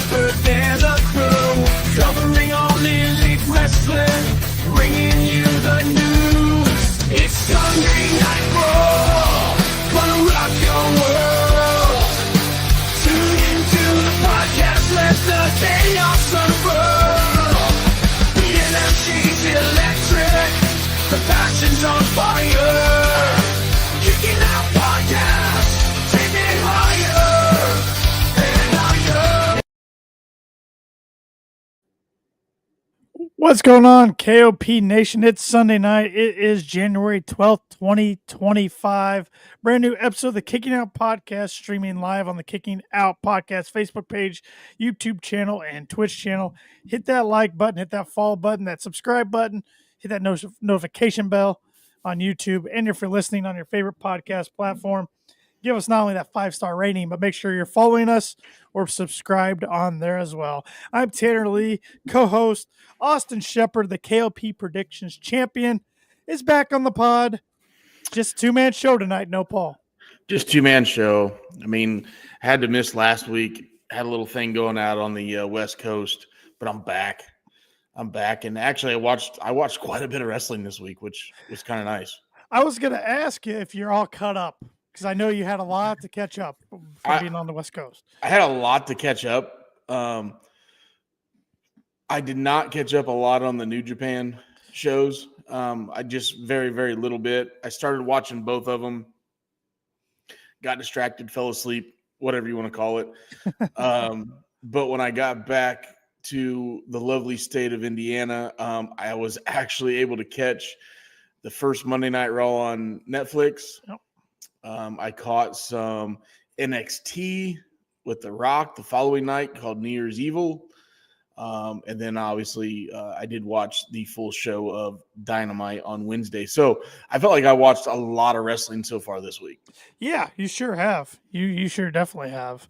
Shepherd, they're the crew, covering all elite wrestling, bringing you the news. It's Sunday Night Raw, gonna rock your world. Tune into the podcast, let the chaos unfurl. The energy's electric, the passion's on fire. Kicking out podcast, take it higher and higher. What's going on, KOP Nation? It's Sunday night. It is January 12th, 2025. Brand new episode of the Kicking Out Podcast, streaming live on the Kicking Out Podcast Facebook page, YouTube channel, and Twitch channel. Hit that like button, hit that follow button, that subscribe button, hit that notification bell on YouTube. And if you're listening on your favorite podcast platform, give us not only that 5-star rating, but make sure you're following us or subscribed on there as well. I'm Tanner Lee, co-host. Austin Shepard, the KLP Predictions champion, is back on the pod. Just a two-man show tonight, no Paul. Just two-man show. I mean, had to miss last week. Had a little thing going out on the West Coast, but I'm back. And actually, I watched quite a bit of wrestling this week, which was kind of nice. I was going to ask you if you're all caught up, because I know you had a lot to catch up from being on the West Coast. I had a lot to catch up. I did not catch up a lot on the New Japan shows. I just very, very little bit. I started watching both of them, got distracted, fell asleep, whatever you want to call it. But when I got back to the lovely state of Indiana, I was actually able to catch the first Monday Night Raw on Netflix. Yep. I caught some NXT with The Rock the following night called New Year's Evil. And then obviously I did watch the full show of Dynamite on Wednesday. So I felt like I watched a lot of wrestling so far this week. Yeah, you sure have. You sure definitely have.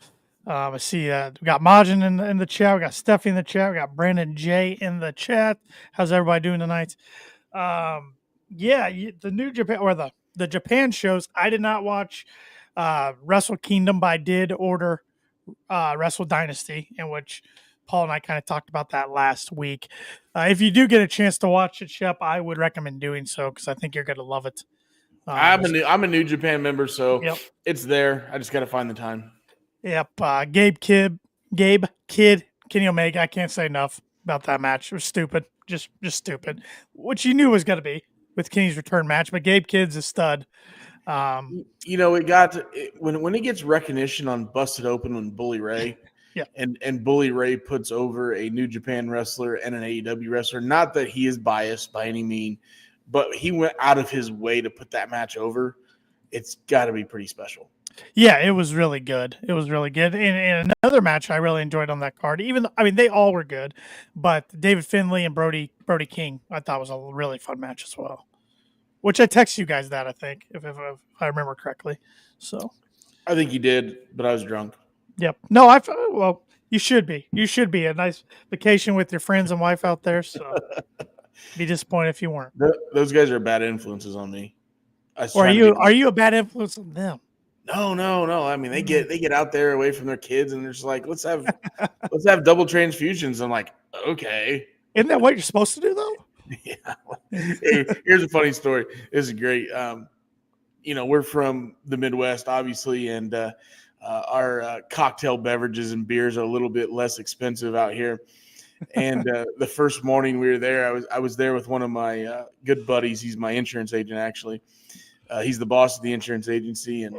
I see we got Majin in the chat. We got Steffi in the chat. We got Brandon J in the chat. How's everybody doing tonight? The New Japan or the Japan shows. I did not watch Wrestle Kingdom, but I did order Wrestle Dynasty, in which Paul and I kind of talked about that last week. If you do get a chance to watch it, Shep, I would recommend doing so because I think you're going to love it. I'm a New Japan member, so Yep. It's there. I just got to find the time. Yep. Gabe Kidd, Kenny Omega. I can't say enough about that match. It was stupid. Just stupid. Which you knew was going to be with Kenny's return match, but Gabe Kidd's a stud. It got to, when it gets recognition on Busted Open when Bully Ray. Yeah. And Bully Ray puts over a New Japan wrestler and an AEW wrestler. Not that he is biased by any mean, but he went out of his way to put that match over. It's got to be pretty special. Yeah, it was really good. And another match I really enjoyed on that card, they all were good, but David Finlay and Brody King I thought was a really fun match as well. Which I texted you guys that, I think, if I remember correctly. So I think you did, but I was drunk. Yep. No, you should be. You should be a nice vacation with your friends and wife out there. So be disappointed if you weren't. Those guys are bad influences on me. Or are you a bad influence on them? No. I mean, they get out there away from their kids and they're just like, let's have double transfusions. I'm like, okay. Isn't that what you're supposed to do though? Yeah. Hey, here's a funny story. This is great. We're from the Midwest, obviously, and our cocktail beverages and beers are a little bit less expensive out here. And the first morning we were there, I was there with one of my good buddies. He's my insurance agent, actually. He's the boss of the insurance agency, and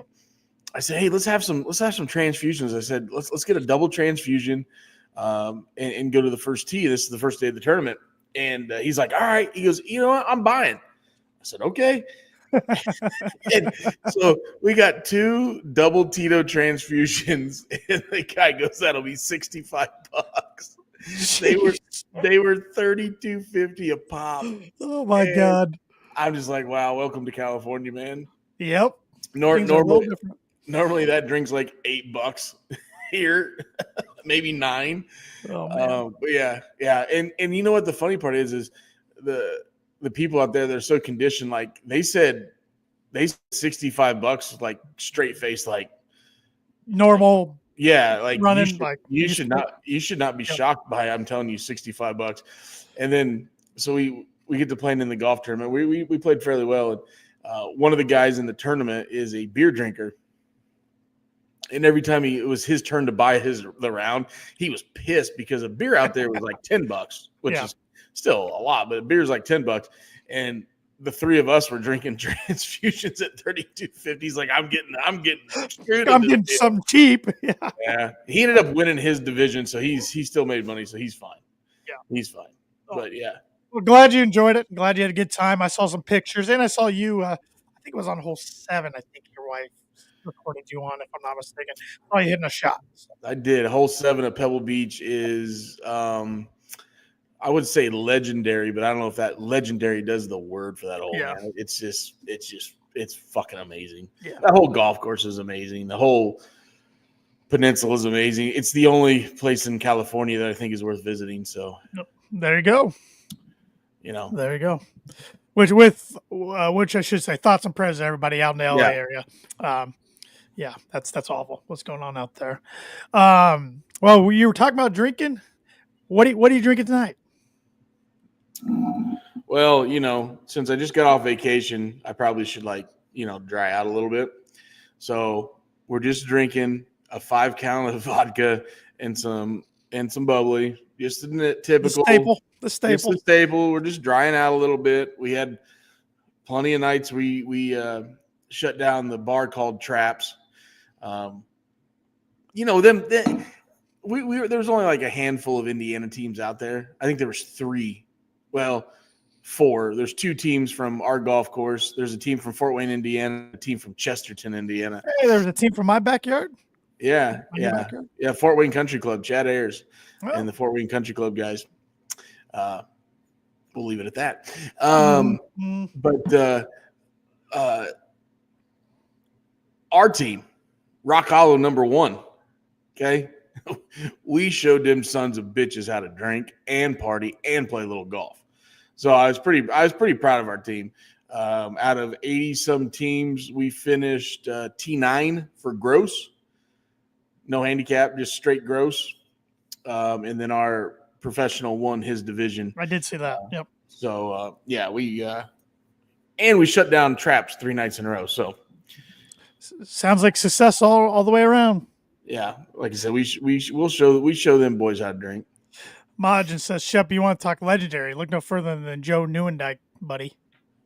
I said, "Hey, let's have some transfusions." I said, "Let's get a double transfusion and go to the first tee. This is the first day of the tournament." And he's like, "All right." He goes, "You know what? I'm buying." I said, "Okay." And so we got 2 double Tito transfusions, and the guy goes, "That'll be $65." They were $32.50 a pop. Oh my God! I'm just like, wow, welcome to California, man. Yep. Normally that drink's like $8 here, maybe 9. Oh man. But yeah. And you know what the funny part is the people out there that are so conditioned, like they said $65 like straight face, like normal Yeah, like running like you should not be Yep. shocked by, I'm telling you, $65. And then so we get to playing in the golf tournament. We played fairly well. And one of the guys in the tournament is a beer drinker. And every time it was his turn to buy the round, he was pissed because a beer out there was like $10, which Yeah. is still a lot, but a beer's like $10. And the three of us were drinking transfusions at 32.50. He's like, I'm getting screwed. I'm getting something cheap. Yeah. Yeah, he ended up winning his division, so he still made money, so he's fine. Yeah. He's fine. But yeah, Well, glad you enjoyed it. Glad you had a good time. I saw some pictures, and I saw you. I think it was on hole 7. I think your wife recorded you on, if I'm not mistaken. Oh, you hitting a shot. So, I did. Hole 7 at Pebble Beach is, I would say legendary, but I don't know if that legendary does the word for that hole. Yeah. Man. It's fucking amazing. Yeah. That whole golf course is amazing. The whole peninsula is amazing. It's the only place in California that I think is worth visiting. So, there you go. There you go. Which I should say, thoughts and prayers to everybody out in the LA area. Yeah, that's awful. What's going on out there? Well, you were talking about drinking. What are you drinking tonight? Well, since I just got off vacation, I probably should dry out a little bit. So we're just drinking a 5 count of vodka and some bubbly, just the typical The staple. It's the staple. We're just drying out a little bit. We had plenty of nights we shut down the bar called Traps. There was only like a handful of Indiana teams out there. I think there was 3. Well, 4. There's 2 teams from our golf course. There's a team from Fort Wayne, Indiana, a team from Chesterton, Indiana. Hey, there's a team from my backyard. Yeah. Fort Wayne Country Club, Chad Ayers, and the Fort Wayne Country Club guys. We'll leave it at that. But our team, Rock Hollow #1, okay, we showed them sons of bitches how to drink and party and play a little golf. So I was pretty proud of our team. Out of 80 some teams, we finished T9 for gross, no handicap, just straight gross. And then our professional won his division. I did see that. Yep. So we shut down Traps 3 nights in a row. So sounds like success all the way around. Yeah, like I said, we show them boys how to drink. Majin says, Shep, you want to talk legendary? Look no further than Joe Newendike, buddy.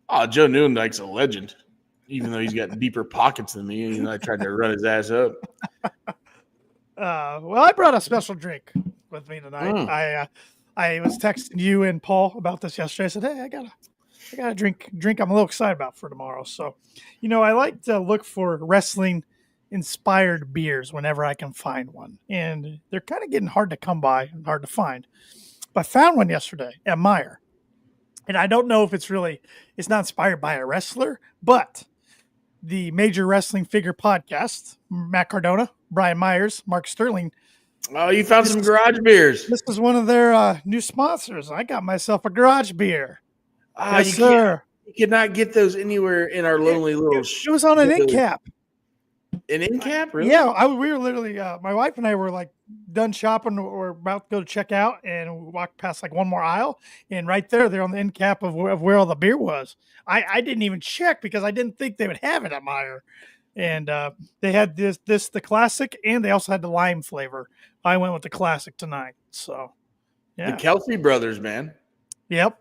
Oh, Joe Newendike's a legend, even though he's got deeper pockets than me. I tried to run his ass up. Well, I brought a special drink with me tonight. I was texting you and Paul about this yesterday. I said, hey, I got a drink I'm a little excited about for tomorrow. So, I like to look for wrestling inspired beers whenever I can find one. And they're kind of getting hard to come by and hard to find. But I found one yesterday at Meijer. And I don't know if it's not inspired by a wrestler, but the Major Wrestling Figure Podcast, Matt Cardona, Brian Myers, Mark Sterling. Oh, you found some garage beers. This is one of their new sponsors. I got myself a garage beer. Yes, sir. You cannot get those anywhere in our lonely little. It was on an end cap. An end cap, really? Yeah, we were literally. My wife and I were like done shopping or about to go to check out, and we walked past like one more aisle, and right there, they're on the end cap of where all the beer was. I didn't even check because I didn't think they would have it at Meijer, and they had the classic, and they also had the lime flavor. I went with the classic tonight. So, yeah, the Kelsey brothers, man. Yep.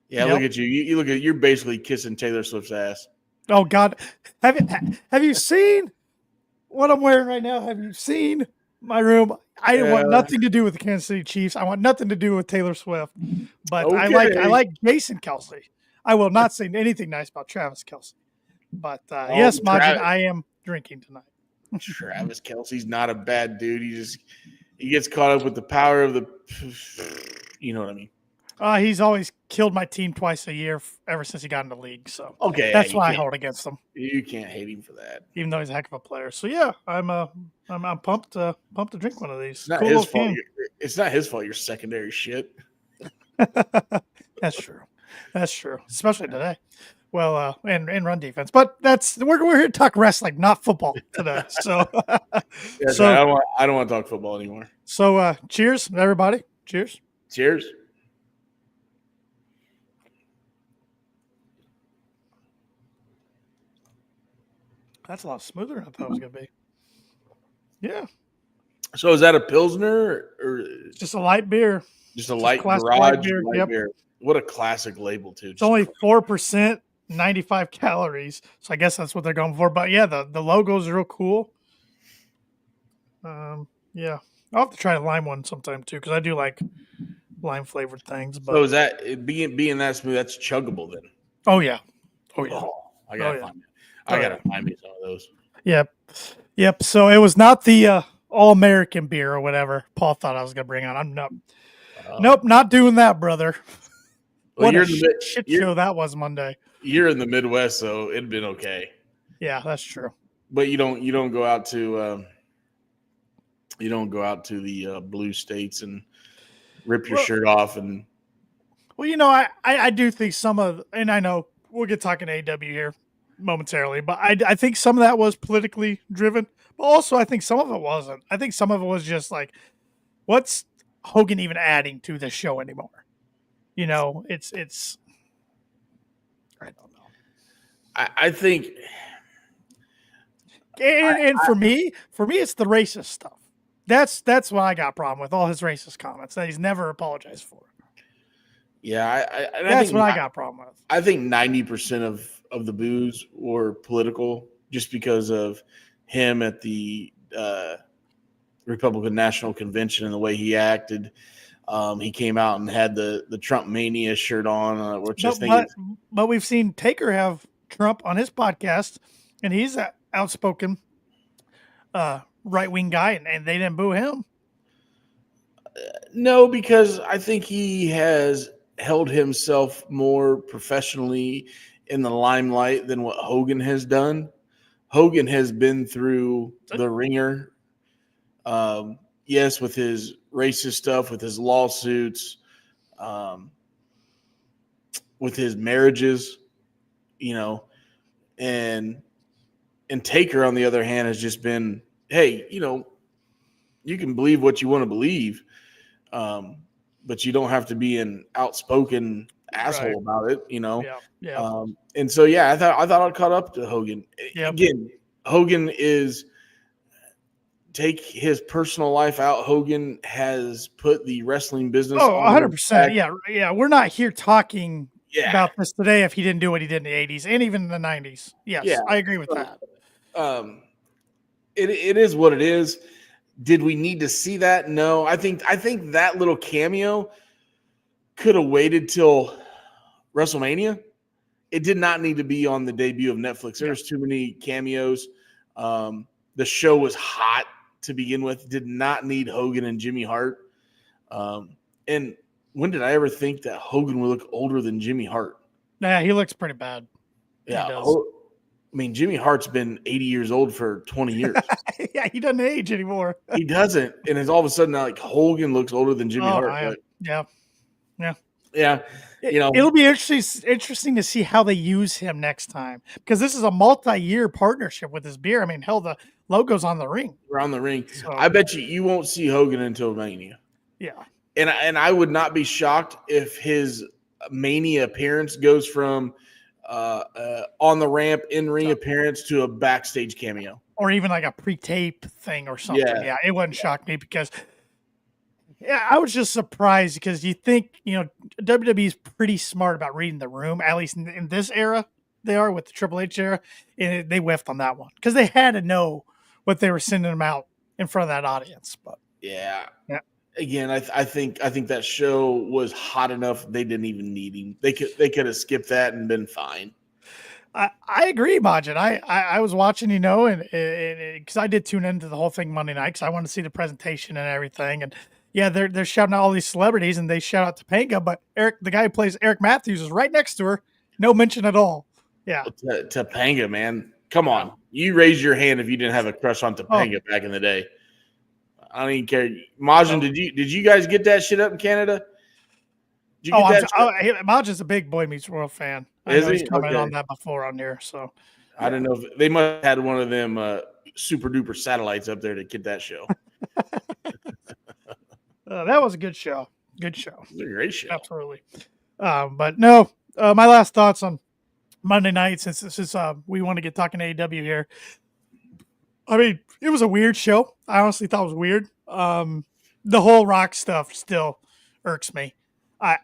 Yeah, look at you. You're basically kissing Taylor Swift's ass. Oh God, have you seen what I'm wearing right now? Have you seen my room? I want nothing to do with the Kansas City Chiefs. I want nothing to do with Taylor Swift. But okay. I like Jason Kelsey. I will not say anything nice about Travis Kelsey. But yes, Majin, I am drinking tonight. Travis Kelsey's not a bad dude. He gets caught up with the power of the. You know what I mean. He's always killed my team twice a year ever since he got in the league. So okay, that's why I hold against him. You can't hate him for that, even though he's a heck of a player. So yeah, I'm pumped to drink one of these. It's not his fault. It's not his fault. You're secondary shit. That's true. Especially today. Well, and run defense, but we're here to talk wrestling, not football today. So, Yes, right. I don't want to talk football anymore. So, cheers, everybody. Cheers. Cheers. That's a lot smoother than I thought it was going to be. Yeah. So is that a Pilsner or It's just a light beer? just a light classic garage light beer, yep. beer? What a classic label, too. It's only 4%, 95 calories. So I guess that's what they're going for. But yeah, the logo's real cool. Yeah. I'll have to try a lime one sometime too, because I do like lime flavored things. But So is that being that smooth? That's chuggable then. oh yeah. I gotta find it. I gotta find me some of those. Yep. So it was not the all American beer or whatever Paul thought I was gonna bring on. I'm nope, not doing that, brother. Well, What a shit show that was Monday. You're in the Midwest, so it'd been okay. Yeah, that's true. But you don't go out to the blue states and rip your shirt off and. Well, I do think and I know we'll get talking AEW here momentarily, but I think some of that was politically driven, but also I think some of it wasn't. I think some of it was just like, what's Hogan even adding to the show anymore? It's I don't know. I think, and for me, it's the racist stuff. That's what I got a problem with, all his racist comments that he's never apologized for. Yeah, that's what I got a problem with. I think 90% of the boos were political, just because of him at the Republican National Convention and the way he acted. He came out and had the Trump Mania shirt on, which I think. But we've seen Taker have Trump on his podcast, and he's an outspoken right-wing guy, and they didn't boo him. No, because I think he has held himself more professionally in the limelight than what Hogan has done. Hogan has been through the ringer. Yes, with his racist stuff, with his lawsuits, with his marriages, and Taker, on the other hand, has just been, hey, you can believe what you want to believe, but you don't have to be an outspoken asshole about it, Yeah. And so, yeah, I thought I caught up to Hogan. Yep. Again, Hogan is. Take his personal life out. Hogan has put the wrestling business. Oh, 100%. Yeah. We're not here talking about this today if he didn't do what he did in the 80s and even in the 90s. Yes, I agree with that. It is what it is. Did we need to see that? No. I think that little cameo could have waited till WrestleMania. It did not need to be on the debut of Netflix. There was too many cameos. The show was hot to begin with. Did not need Hogan and Jimmy Hart. And when did I ever think that Hogan would look older than Jimmy Hart? Yeah, he looks pretty bad. Yeah. Jimmy Hart's been 80 years old for 20 years. Yeah, he doesn't age anymore. He doesn't. And it's all of a sudden now, like, Hogan looks older than Jimmy Hart. Yeah. It'll be interesting to see how they use him next time, because this is a multi-year partnership with his beer. I mean, hell, the logo's on the ring. Around the ring. So, I bet you won't see Hogan until Mania. Yeah. And I would not be shocked if his Mania appearance goes from on the ramp in-ring appearance to a backstage cameo. Or even like a pre-tape thing or something. Yeah, it wouldn't shock me, because I was just surprised, because you think, WWE is pretty smart about reading the room, at least in this era. They are with the Triple H era, and they whiffed on that one, because they had to know what they were sending them out in front of that audience. But yeah. Again, I think that show was hot enough they didn't even need him. They could have skipped that and been fine. I agree, Majin. I was watching, and because I did tune into the whole thing Monday night, because I wanted to see the presentation and everything. And yeah, they're shouting out all these celebrities, and they shout out Topanga, but Eric, the guy who plays Eric Matthews, is right next to her. No mention at all. Yeah. Topanga, man. Come on. You raise your hand if you didn't have a crush on Topanga back in the day. I don't even care. Majin, did you guys get that shit up in Canada? Did you get Maj is a big Boy Meets World fan. I Is know he? he's commented Okay. on that before on here. So I don't know if they must have had one of them super duper satellites up there to get that show. that was a good show. Good show. It was a great show. Absolutely. But no, my last thoughts on Monday night, since this is we want to get talking AEW here. I mean, it was a weird show. I honestly thought it was weird. The whole Rock stuff still irks me. I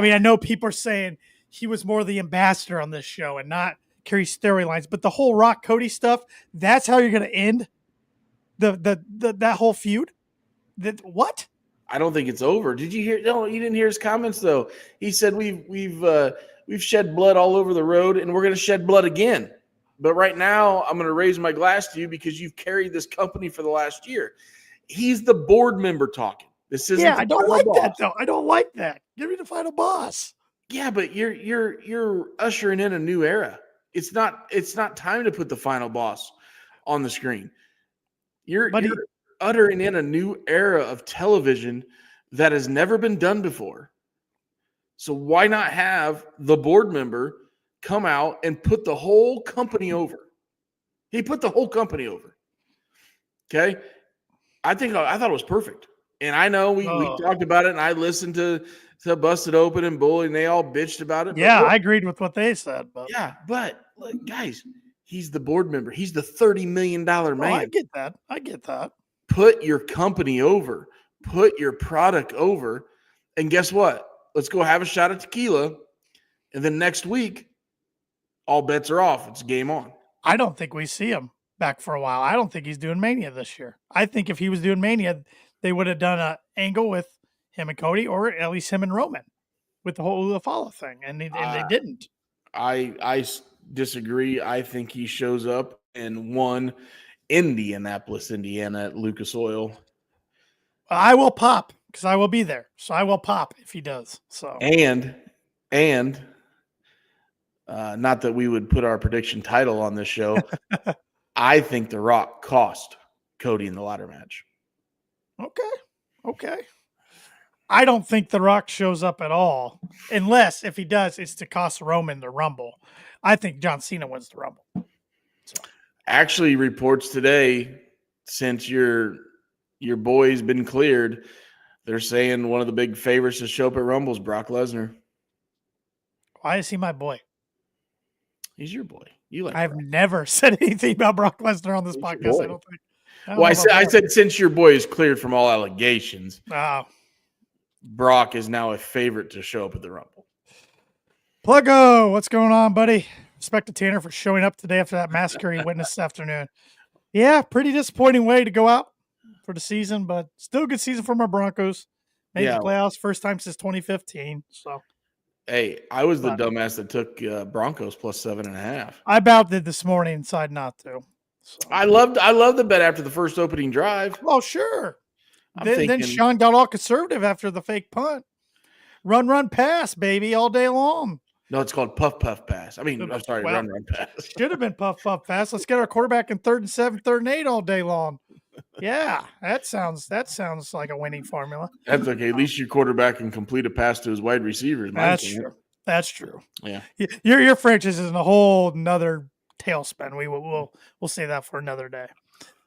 mean, I know people are saying he was more the ambassador on this show and not carry storylines, but the whole Rock Cody stuff, that's how you're going to end that whole feud? What? I don't think it's over. Did you hear? No, you didn't hear his comments though. He said we've shed blood all over the road, and we're going to shed blood again. But right now, I'm going to raise my glass to you because you've carried this company for the last year. He's the board member talking. This isn't. Yeah, I don't like boss. that though. I don't like that. Give me the final boss. Yeah, but you're ushering in a new era. It's not time to put the final boss on the screen. You're uttering in a new era of television that has never been done before. So why not have the board member come out and put the whole company over? He put the whole company over. Okay? I thought it was perfect. And I know we talked about it, and I listened to Busted Open and Bully, and they all bitched about it. Yeah, I agreed with what they said. But yeah, but look, guys, he's the board member. He's the $30 million man. I get that. Put your company over. Put your product over. And guess what? Let's go have a shot at tequila. And then next week, all bets are off. It's game on. I don't think we see him back for a while. I don't think he's doing Mania this year. I think if he was doing Mania, they would have done an angle with him and Cody, or at least him and Roman with the whole Ula thing. And they didn't. I disagree. I think he shows up in Indianapolis, Indiana at Lucas Oil. I will pop because I will be there. So I will pop if he does. So and not that we would put our prediction title on this show. I think The Rock cost Cody in the ladder match. Okay. I don't think The Rock shows up at all, unless if he does, it's to cost Roman the Rumble. I think John Cena wins the Rumble. So. Actually, reports today, since your boy's been cleared, they're saying one of the big favorites to show up at Rumble is Brock Lesnar. Why is he my boy? He's your boy. You like? I've never said anything about Brock Lesnar on this podcast. I don't think. I said since your boy is cleared from all allegations, Brock is now a favorite to show up at the Rumble. Pluggo, what's going on, buddy? Respect to Tanner for showing up today after that massacre he witnessed this afternoon. Yeah, pretty disappointing way to go out for the season, but still a good season for my Broncos. Made the playoffs first time since 2015. So, hey, I was the dumbass that took Broncos plus 7.5. I about did this morning and decided not to. So. I loved the bet after the first opening drive. Oh, sure. Then Sean got all conservative after the fake punt. Run, pass, baby, all day long. No, it's called puff, pass. I mean, I'm sorry, run, pass. Should have been puff, pass. Let's get our quarterback in 3rd and 7, 3rd and 8 all day long. Yeah, that sounds like a winning formula. That's okay. At least your quarterback can complete a pass to his wide receivers. That's true. Yeah. Your franchise is in a whole another tailspin. We'll say that for another day.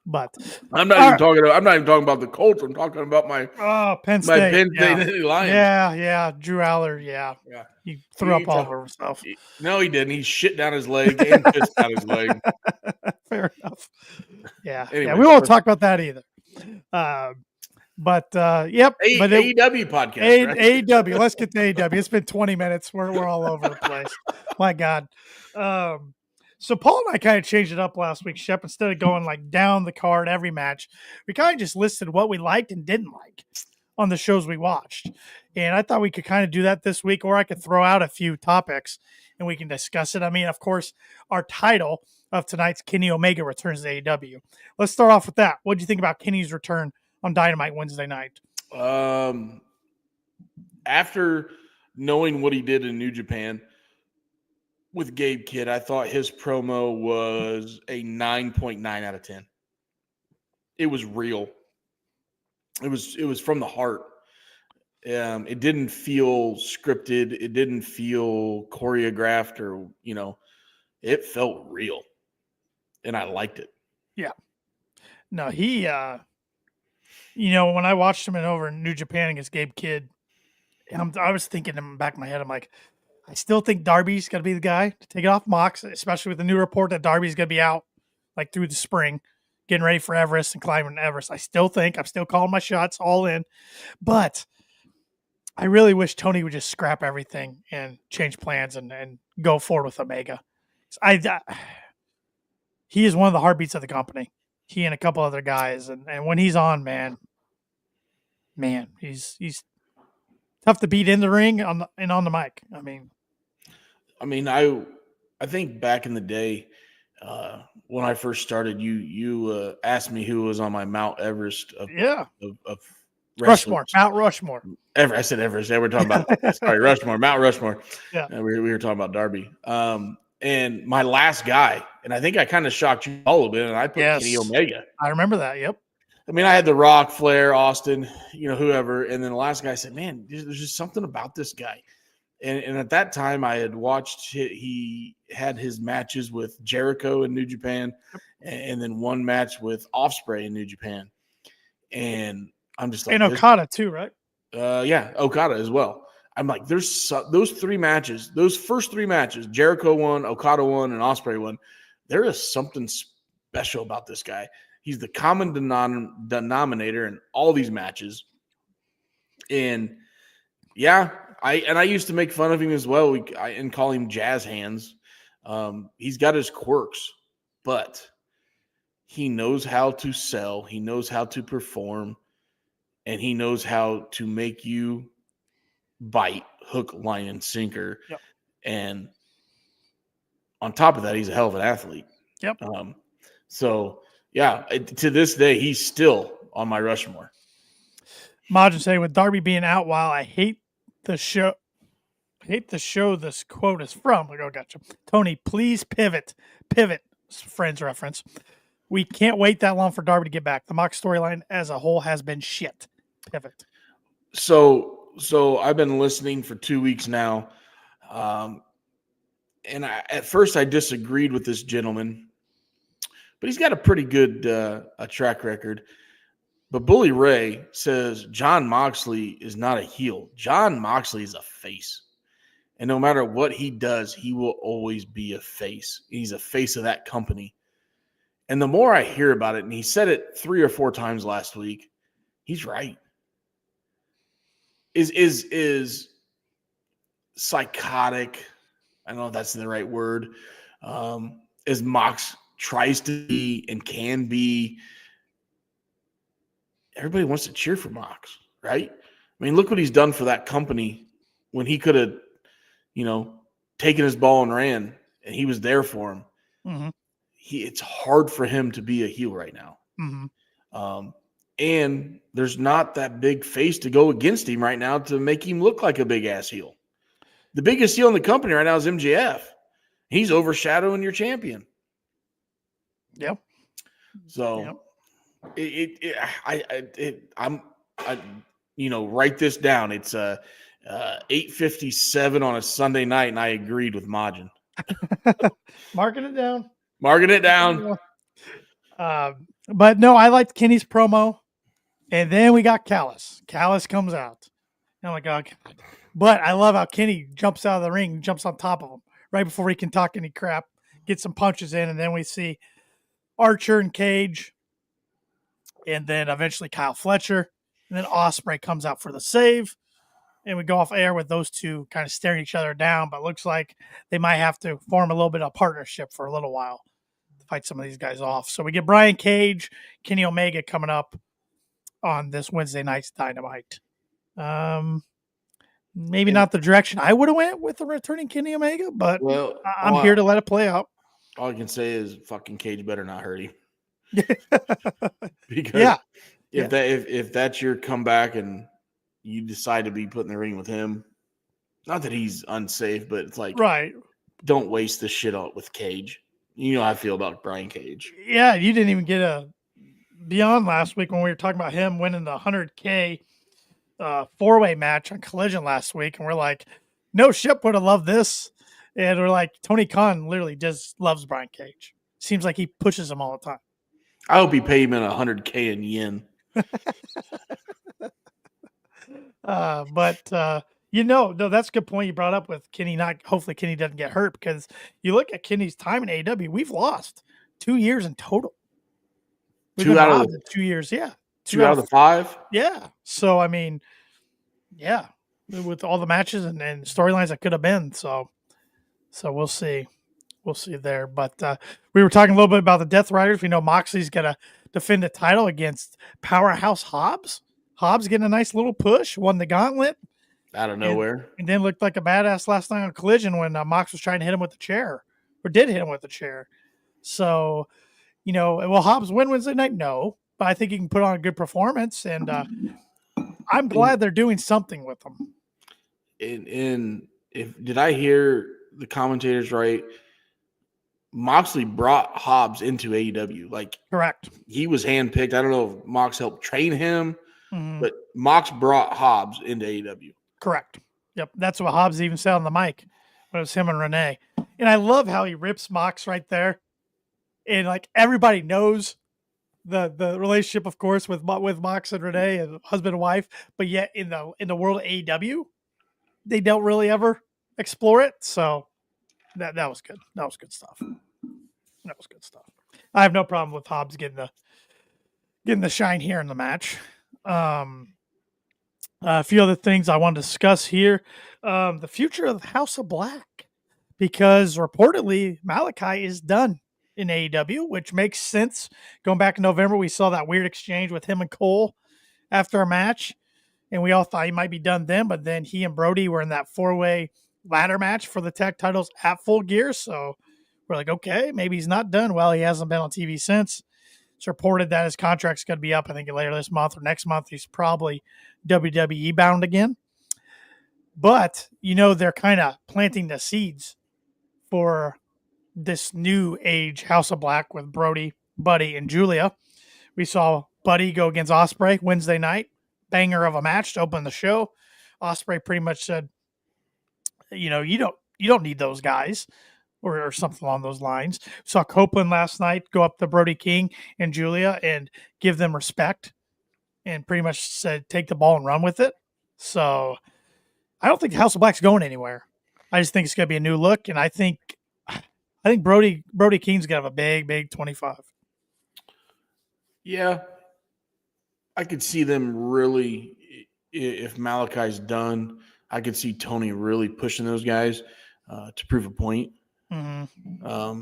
But I'm not even talking about the Colts. I'm talking about my Penn State. Penn State Lions. Yeah. Drew Allard. Yeah. He threw up all over himself. No, he didn't. He shit down his leg and pissed down his leg. Fair enough. Yeah. Anyway, we won't talk about that either. Yep. AEW podcast. Right? AEW. Let's get to AEW. It's been 20 minutes. We're all over the place. My God. So Paul and I kind of changed it up last week, Shep. Instead of going like down the card every match, we kind of just listed what we liked and didn't like on the shows we watched. And I thought we could kind of do that this week, or I could throw out a few topics and we can discuss it. I mean, of course, our title of tonight's Kenny Omega returns to AEW. Let's start off with that. What do you think about Kenny's return on Dynamite Wednesday night? After knowing what he did in New Japan with Gabe Kidd, I thought his promo was a 9.9 out of 10. It was real. It was from the heart. It didn't feel scripted. It didn't feel choreographed, or it felt real, and I liked it. Yeah. No, he, when I watched him over in New Japan against Gabe Kidd, I was thinking in the back of my head, I'm like, I still think Darby's going to be the guy to take it off Mox, especially with the new report that Darby's going to be out like through the spring, getting ready for Everest and climbing Everest. I'm still calling my shots all in, but I really wish Tony would just scrap everything and change plans and go forward with Omega. He is one of the heartbeats of the company. He and a couple other guys, and when he's on, man, he's tough to beat in the ring and on the mic. I think back in the day, when I first started, you asked me who was on my Mount Everest of Rushmore, Mount Rushmore. I said Everest. Yeah, we're talking about Rushmore, Mount Rushmore. Yeah, we were talking about Darby. And my last guy, and I think I kind of shocked you all a bit, and I put Kenny Omega. I remember that. Yep. I had The Rock, Flair, Austin, whoever, and then the last guy said, "Man, there's just something about this guy." And at that time, I had watched. He had his matches with Jericho in New Japan, and then one match with Ospreay in New Japan, and I'm just like, and Okada too, right? Yeah, Okada as well. I'm like, there's those three matches, those first three matches, Jericho won, Okada won, and Ospreay won. There is something special about this guy. He's the common denominator in all these matches. And yeah, I used to make fun of him as well and call him Jazz Hands. He's got his quirks, but he knows how to sell. He knows how to perform, and he knows how to make you bite, hook, line, and sinker. Yep. And on top of that, he's a hell of an athlete. Yep. So yeah, to this day, he's still on my Rushmore. Majin say, with Darby being out, while I hate the show this quote is from. I go, gotcha. Tony, please pivot. Friends reference. We can't wait that long for Darby to get back. The Mox storyline as a whole has been shit. Pivot. So I've been listening for 2 weeks now, and at first I disagreed with this gentleman, but he's got a pretty good a track record. But Bully Ray says Jon Moxley is not a heel. Jon Moxley is a face. And no matter what he does, he will always be a face. He's a face of that company. And the more I hear about it, and he said it 3 or 4 times last week, he's right. Is psychotic, I don't know if that's the right word, as Mox tries to be and can be. Everybody wants to cheer for Mox, right? Look what he's done for that company when he could have, taken his ball and ran, and he was there for him. Mm-hmm. It's hard for him to be a heel right now. Mm-hmm. And there's not that big face to go against him right now to make him look like a big-ass heel. The biggest heel in the company right now is MJF. He's overshadowing your champion. Yep. So, write this down. It's 8:57 on a Sunday night, and I agreed with Majin. Marking it down. But no, I liked Kenny's promo. And then we got Callis. Callis comes out. Oh, my God. But I love how Kenny jumps out of the ring, jumps on top of him right before he can talk any crap, gets some punches in, and then we see Archer and Cage, and then eventually Kyle Fletcher, and then Ospreay comes out for the save, and we go off air with those two kind of staring each other down, but looks like they might have to form a little bit of partnership for a little while to fight some of these guys off. So we get Brian Cage, Kenny Omega coming up on this Wednesday night's Dynamite. Maybe not the direction I would have went with the returning Kenny Omega, but I'm here to let it play out. All I can say is fucking Cage better not hurt him. Because if that's your comeback and you decide to be put in the ring with him, not that he's unsafe, but it's like, right, don't waste this shit out with Cage. You know how I feel about Brian Cage. Yeah, you didn't even get a beyond last week when we were talking about him winning the $100K four-way match on Collision last week, and we're like, no, Shep would have loved this. And we're like, Tony Khan literally just loves Brian Cage. Seems like he pushes him all the time. I hope he paid him in $100K in yen. No, that's a good point you brought up with Kenny. Hopefully Kenny doesn't get hurt, because you look at Kenny's time in AEW, we've lost 2 years in total. We've Two been out of robbed in 2 years, yeah. two out of the 5. Yeah. So I mean, yeah, with all the matches and storylines that could have been. So we'll see. We'll see there. But we were talking a little bit about the Death Riders. We know Moxley's gonna defend the title against Powerhouse Hobbs. Hobbs getting a nice little push, won the gauntlet. Out of nowhere. And then looked like a badass last night on Collision when Mox was trying to hit him with the chair, or did hit him with the chair. So, will Hobbs win Wednesday night? No, but I think he can put on a good performance, and I'm glad they're doing something with him. Did I hear the commentators right? Moxley brought Hobbs into AEW. Like, Correct. He was handpicked. I don't know if Mox helped train him, Mm-hmm. but Mox brought Hobbs into AEW. Correct. Yep. That's what Hobbs even said on the mic when it was him and Renee. And I love how he rips Mox right there. And like everybody knows the relationship, of course, with Mox and Renee and husband and wife, but yet in the world of AEW, they don't really ever explore it. So that was good. That was good stuff. That was good stuff. I have no problem with Hobbs getting the shine here in the match. A few other things I want to discuss here. The future of House of Black, because reportedly Malakai is done in AEW, which makes sense. Going back in November, we saw that weird exchange with him and Cole after a match, and we all thought he might be done then, but then he and Brody were in that 4-way ladder match for the tag titles at Full Gear, so we're like, okay, maybe he's not done. Well, he hasn't been on TV since. It's reported that his contract's going to be up, I think, later this month or next month. He's probably WWE bound again. But, they're kind of planting the seeds for this new age House of Black with Brody, Buddy, and Julia. We saw Buddy go against Ospreay Wednesday night. Banger of a match to open the show. Ospreay pretty much said, you don't need those guys. Or something along those lines. Saw Copeland last night go up to Brody King and Julia and give them respect, and pretty much said, take the ball and run with it. So I don't think House of Black's going anywhere. I just think it's going to be a new look, and I think Brody King's going to have a big 25. Yeah, I could see them really, if Malakai's done, I could see Tony really pushing those guys to prove a point. Mm-hmm.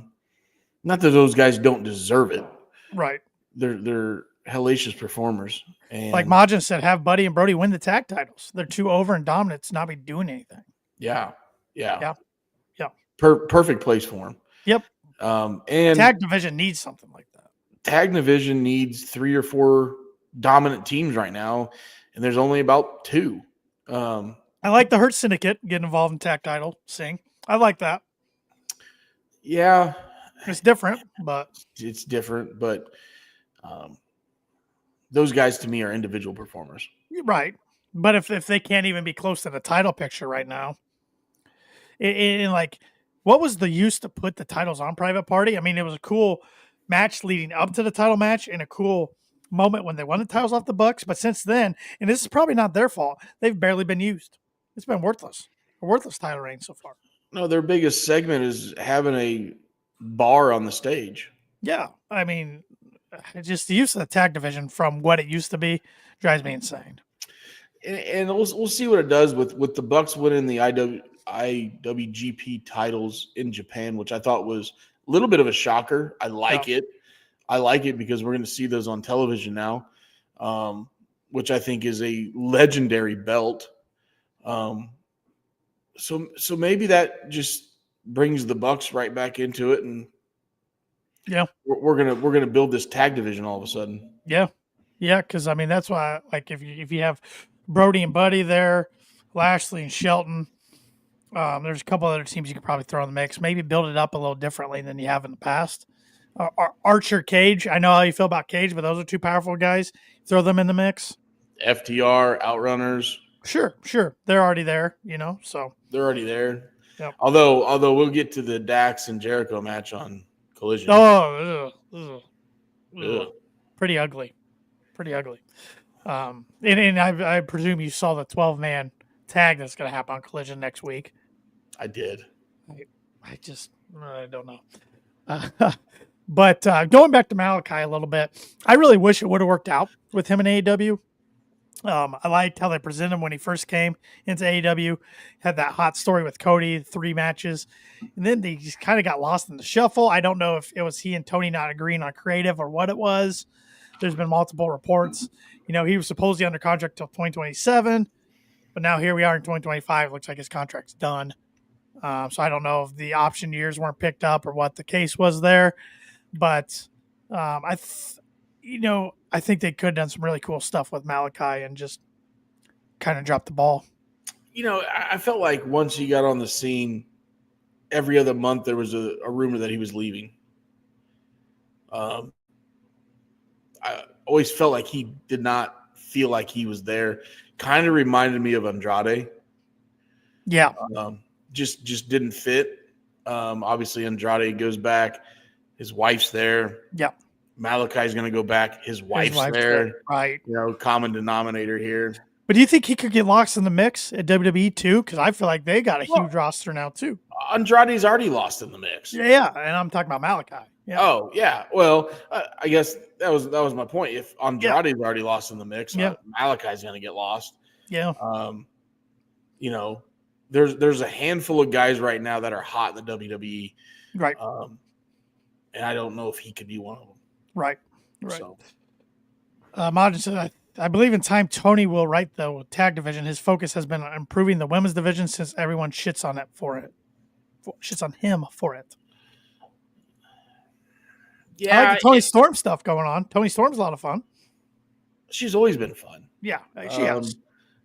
Not that those guys don't deserve it. Right. They're hellacious performers. And like Majin said, have Buddy and Brody win the tag titles. They're too over and dominant to not be doing anything. Yeah. Perfect place for them. Yep. And tag division needs something like that. Tag division needs 3 or 4 dominant teams right now, and there's only about 2. I like the Hurt Syndicate getting involved in tag title. I like that. Yeah, it's different, but those guys to me are individual performers. Right. But if they can't even be close to the title picture right now, and like, what was the use to put the titles on Private Party? I mean, it was a cool match leading up to the title match and a cool moment when they won the titles off the Bucks. But since then, and this is probably not their fault, they've barely been used. It's been worthless. A worthless title reign so far. No, their biggest segment is having a bar on the stage. Yeah, I mean, just the use of the tag division from what it used to be drives me insane. And we'll see what it does with the Bucks winning the IWGP titles in Japan, which I thought was a little bit of a shocker. I like it. I like it because we're going to see those on television now, which I think is a legendary belt. So maybe that just brings the Bucks right back into it, and we're gonna build this tag division all of a sudden. Yeah, because I mean that's why, like, if you have Brody and Buddy there, Lashley and Shelton, there's a couple other teams you could probably throw in the mix. Maybe build it up a little differently than you have in the past. Archer, Cage. I know how you feel about Cage, but those are 2 powerful guys. Throw them in the mix. FTR, Outrunners. Sure. They're already there, so. They're already there. Yep. Although we'll get to the Dax and Jericho match on Collision. Oh, Ugh. pretty ugly. And I presume you saw the 12-man tag that's going to happen on Collision next week. I did. I don't know. But going back to Malakai a little bit, I really wish it would have worked out with him in AEW. I liked how they presented him when he first came into AEW. Had that hot story with Cody, 3 matches. And then they just kind of got lost in the shuffle. I don't know if it was he and Tony not agreeing on creative or what it was. There's been multiple reports. He was supposedly under contract till 2027, but now here we are in 2025. Looks like his contract's done. So I don't know if the option years weren't picked up or what the case was there. But I think they could have done some really cool stuff with Malakai and just kind of dropped the ball. I felt like once he got on the scene, every other month there was a rumor that he was leaving. I always felt like he did not feel like he was there. Kind of reminded me of Andrade. Yeah. Just didn't fit. Obviously, Andrade goes back. His wife's there. Yeah. Malakai's going to go back. His wife's there. Right. Common denominator here. But do you think he could get lost in the mix at WWE too? Because I feel like they got a huge roster now too. Andrade's already lost in the mix. Yeah, and I'm talking about Malakai. Yeah. Oh, yeah. Well, I guess that was my point. If Andrade's already lost in the mix, Malakai's going to get lost. Yeah. There's a handful of guys right now that are hot in the WWE. Right. And I don't know if he could be one of them. Right. So. Majin said, I believe in time Tony will write the tag division. His focus has been on improving the women's division since everyone shits on him for it. Yeah, I like the Tony Storm stuff going on. Tony Storm's a lot of fun. She's always been fun. Yeah, she has.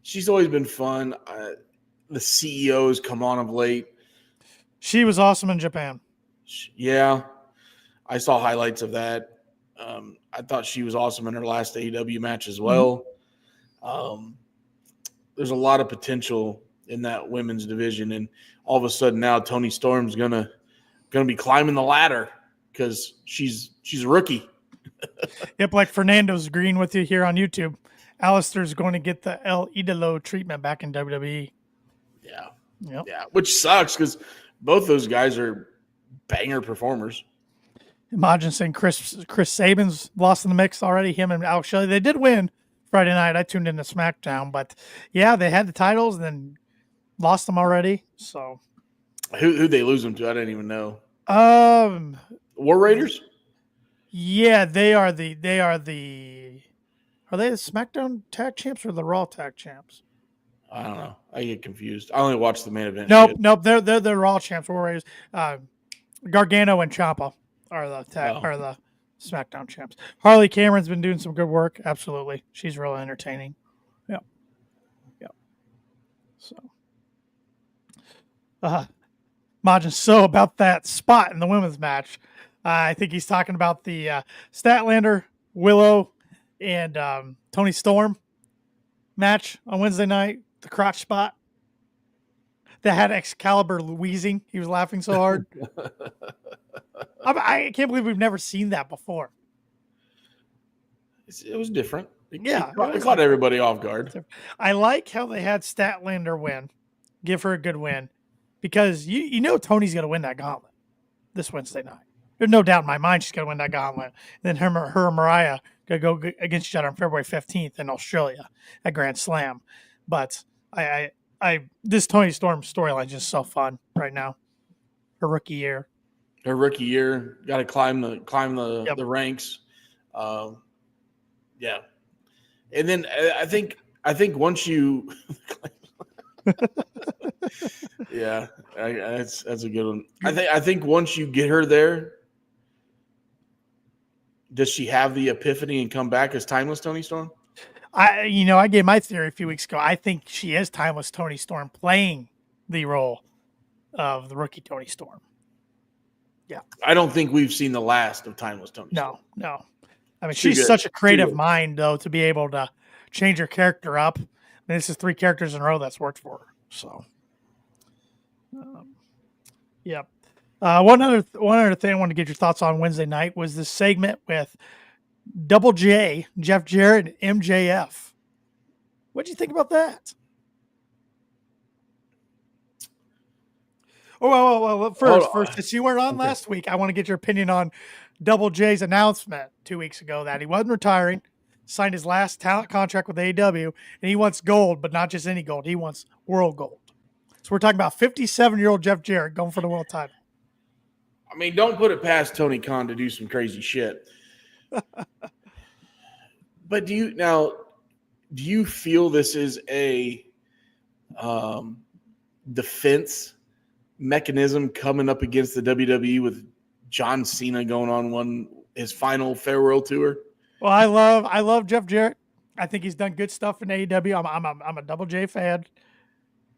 She's always been fun. The CEOs come on of late. She was awesome in Japan. Yeah, I saw highlights of that. I thought she was awesome in her last AEW match as well. Mm-hmm. There's a lot of potential in that women's division, and all of a sudden now Tony Storm's gonna be climbing the ladder because she's a rookie. Yep, like Fernando's agreeing with you here on YouTube. Alistair's going to get the El Idolo treatment back in WWE. Yeah. Yep. Yeah, which sucks because both those guys are banger performers. Imagine saying Chris Sabin's lost in the mix already. Him and Alex Shelley. They did win Friday night. I tuned into SmackDown, but yeah, they had the titles and then lost them already. So who'd they lose them to? I didn't even know. War Raiders? Yeah, are they the SmackDown tag champs or the Raw tag champs? I don't know. I get confused. I only watched the main event. Nope. They're the Raw champs. War Raiders. Gargano and Ciampa are the SmackDown champs. Harley Cameron's been doing some good work. Absolutely, she's really entertaining. Yeah. So, Majin, so about that spot in the women's match, I think he's talking about the Statlander, Willow, and Tony Storm match on Wednesday night. The crotch spot that had Excalibur wheezing. He was laughing so hard. I can't believe we've never seen that before. It was different. It caught everybody off guard. I like how they had Statlander win, give her a good win, because you know Tony's going to win that gauntlet this Wednesday night. There's no doubt in my mind she's going to win that gauntlet. And then her and Mariah going to go against each other on February 15th in Australia at Grand Slam. But this Tony Storm storyline is just so fun right now. Her rookie year, got to climb the ranks. Yeah, and then I think once you, yeah, that's a good one. I think once you get her there, does she have the epiphany and come back as timeless Tony Storm? I gave my theory a few weeks ago. I think she is timeless Tony Storm playing the role of the rookie Tony Storm. Yeah. I don't think we've seen the last of timeless Tony Storm. No. I mean, she's such a creative mind, though, to be able to change her character up. And this is 3 characters in a row that's worked for her. So, yep. One other thing I want to get your thoughts on Wednesday night was this segment with Double J, Jeff Jarrett, and MJF. What do you think about that? Oh, well, first, since you weren't on last week, I want to get your opinion on Double J's announcement 2 weeks ago that he wasn't retiring, signed his last talent contract with AEW, and he wants gold, but not just any gold. He wants world gold. So we're talking about 57-year-old Jeff Jarrett going for the world title. I mean, don't put it past Tony Khan to do some crazy shit. But do you feel this is a defense mechanism coming up against the WWE with John Cena going on his final farewell tour? Well, I love Jeff Jarrett. I think he's done good stuff in AEW. I'm a Double J fan.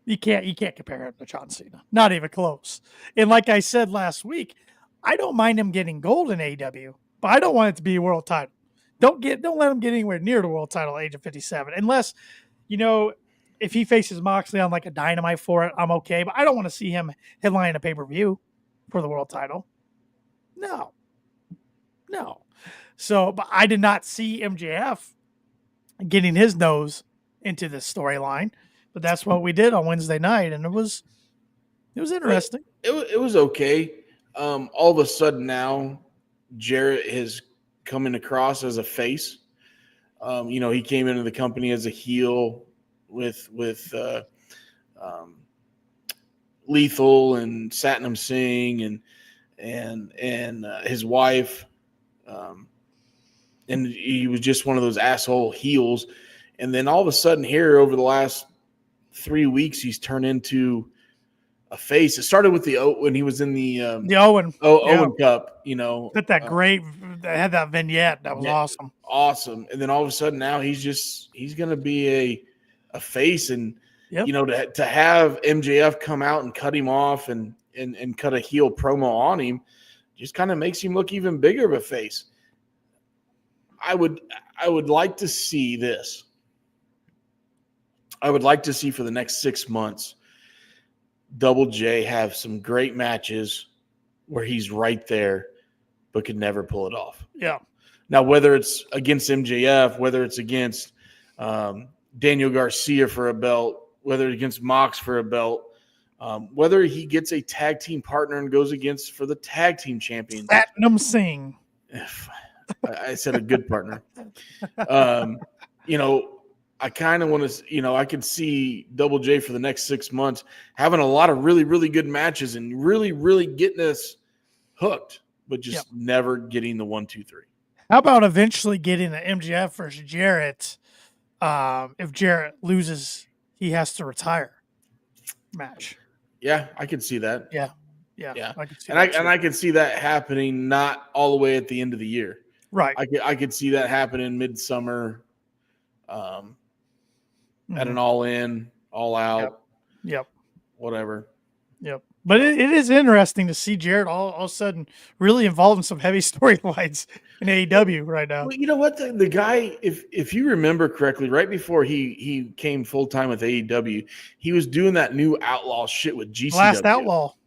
You can't compare him to John Cena. Not even close. And like I said last week, I don't mind him getting gold in AEW, but I don't want it to be a world title. Don't let him get anywhere near the world title at the age of 57. Unless, if he faces Moxley on like a Dynamite for it, I'm okay. But I don't want to see him headline a pay-per-view for the world title. No. So, but I did not see MJF getting his nose into this storyline. But that's what we did on Wednesday night, and it was interesting. It was okay. All of a sudden now, Jarrett is coming across as a face. He came into the company as a heel with Lethal and Satnam Singh and his wife, and he was just one of those asshole heels. And then all of a sudden, here over the last 3 weeks, he's turned into a face. It started with when he was in the Owen Cup, Had that vignette. That was awesome. Awesome. And then all of a sudden now he's going to be a face. And, to have MJF come out and cut him off and cut a heel promo on him just kind of makes him look even bigger of a face. I would like to see this. I would like to see for the next 6 months, Double J have some great matches where he's right there, but could never pull it off. Yeah. Now, whether it's against MJF, whether it's against Daniel Garcia for a belt, whether it's against Mox for a belt, whether he gets a tag team partner and goes against for the tag team champion. Satnam Singh. I said a good partner. I kind of want to, I could see Double J for the next 6 months having a lot of really, really good matches and really, really getting us hooked, but just never getting the 1, 2, 3. How about eventually getting the MJF versus Jarrett? If Jarrett loses, he has to retire match. Yeah, I could see that. Yeah. I could see I could see that happening not all the way at the end of the year. Right. I could see that happening midsummer. At an all-in, all-out, whatever. Yep. But it is interesting to see Jarrett all of a sudden really involved in some heavy storylines in AEW right now. Well, you know what? The guy, if you remember correctly, right before he came full-time with AEW, he was doing that new outlaw shit with GCW.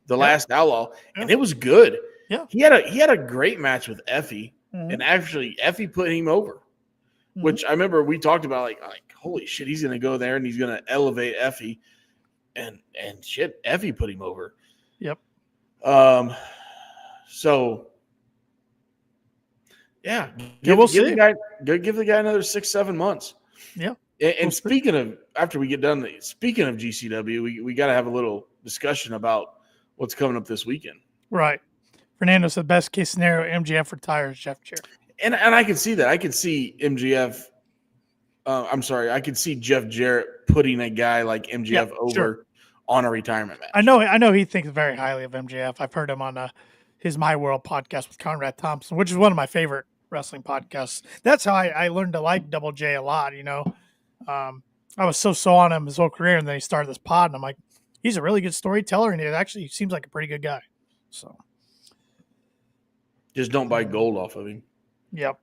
The Last Outlaw, and it was good. Yeah. He had a great match with Effie, and actually Effie put him over. Which I remember we talked about, like holy shit, he's going to go there and he's going to elevate Effie, and shit, Effie put him over. Yep. So yeah, we'll give see. Give the guy another 6-7 months. Yeah. And speaking of, after we get done, speaking of GCW, we got to have a little discussion about what's coming up this weekend. Right. Fernando said best case scenario, MJF retires Jeff Jarrett. And I can see that. I could see MJF. I could see Jeff Jarrett putting a guy like MJF over on a retirement match. I know he thinks very highly of MJF. I've heard him on his My World podcast with Conrad Thompson, which is one of my favorite wrestling podcasts. That's how I learned to like Double J a lot. I was so on him his whole career, and then he started this pod, and I'm like, he's a really good storyteller, and it actually seems like a pretty good guy. So just don't buy gold off of him. Yep.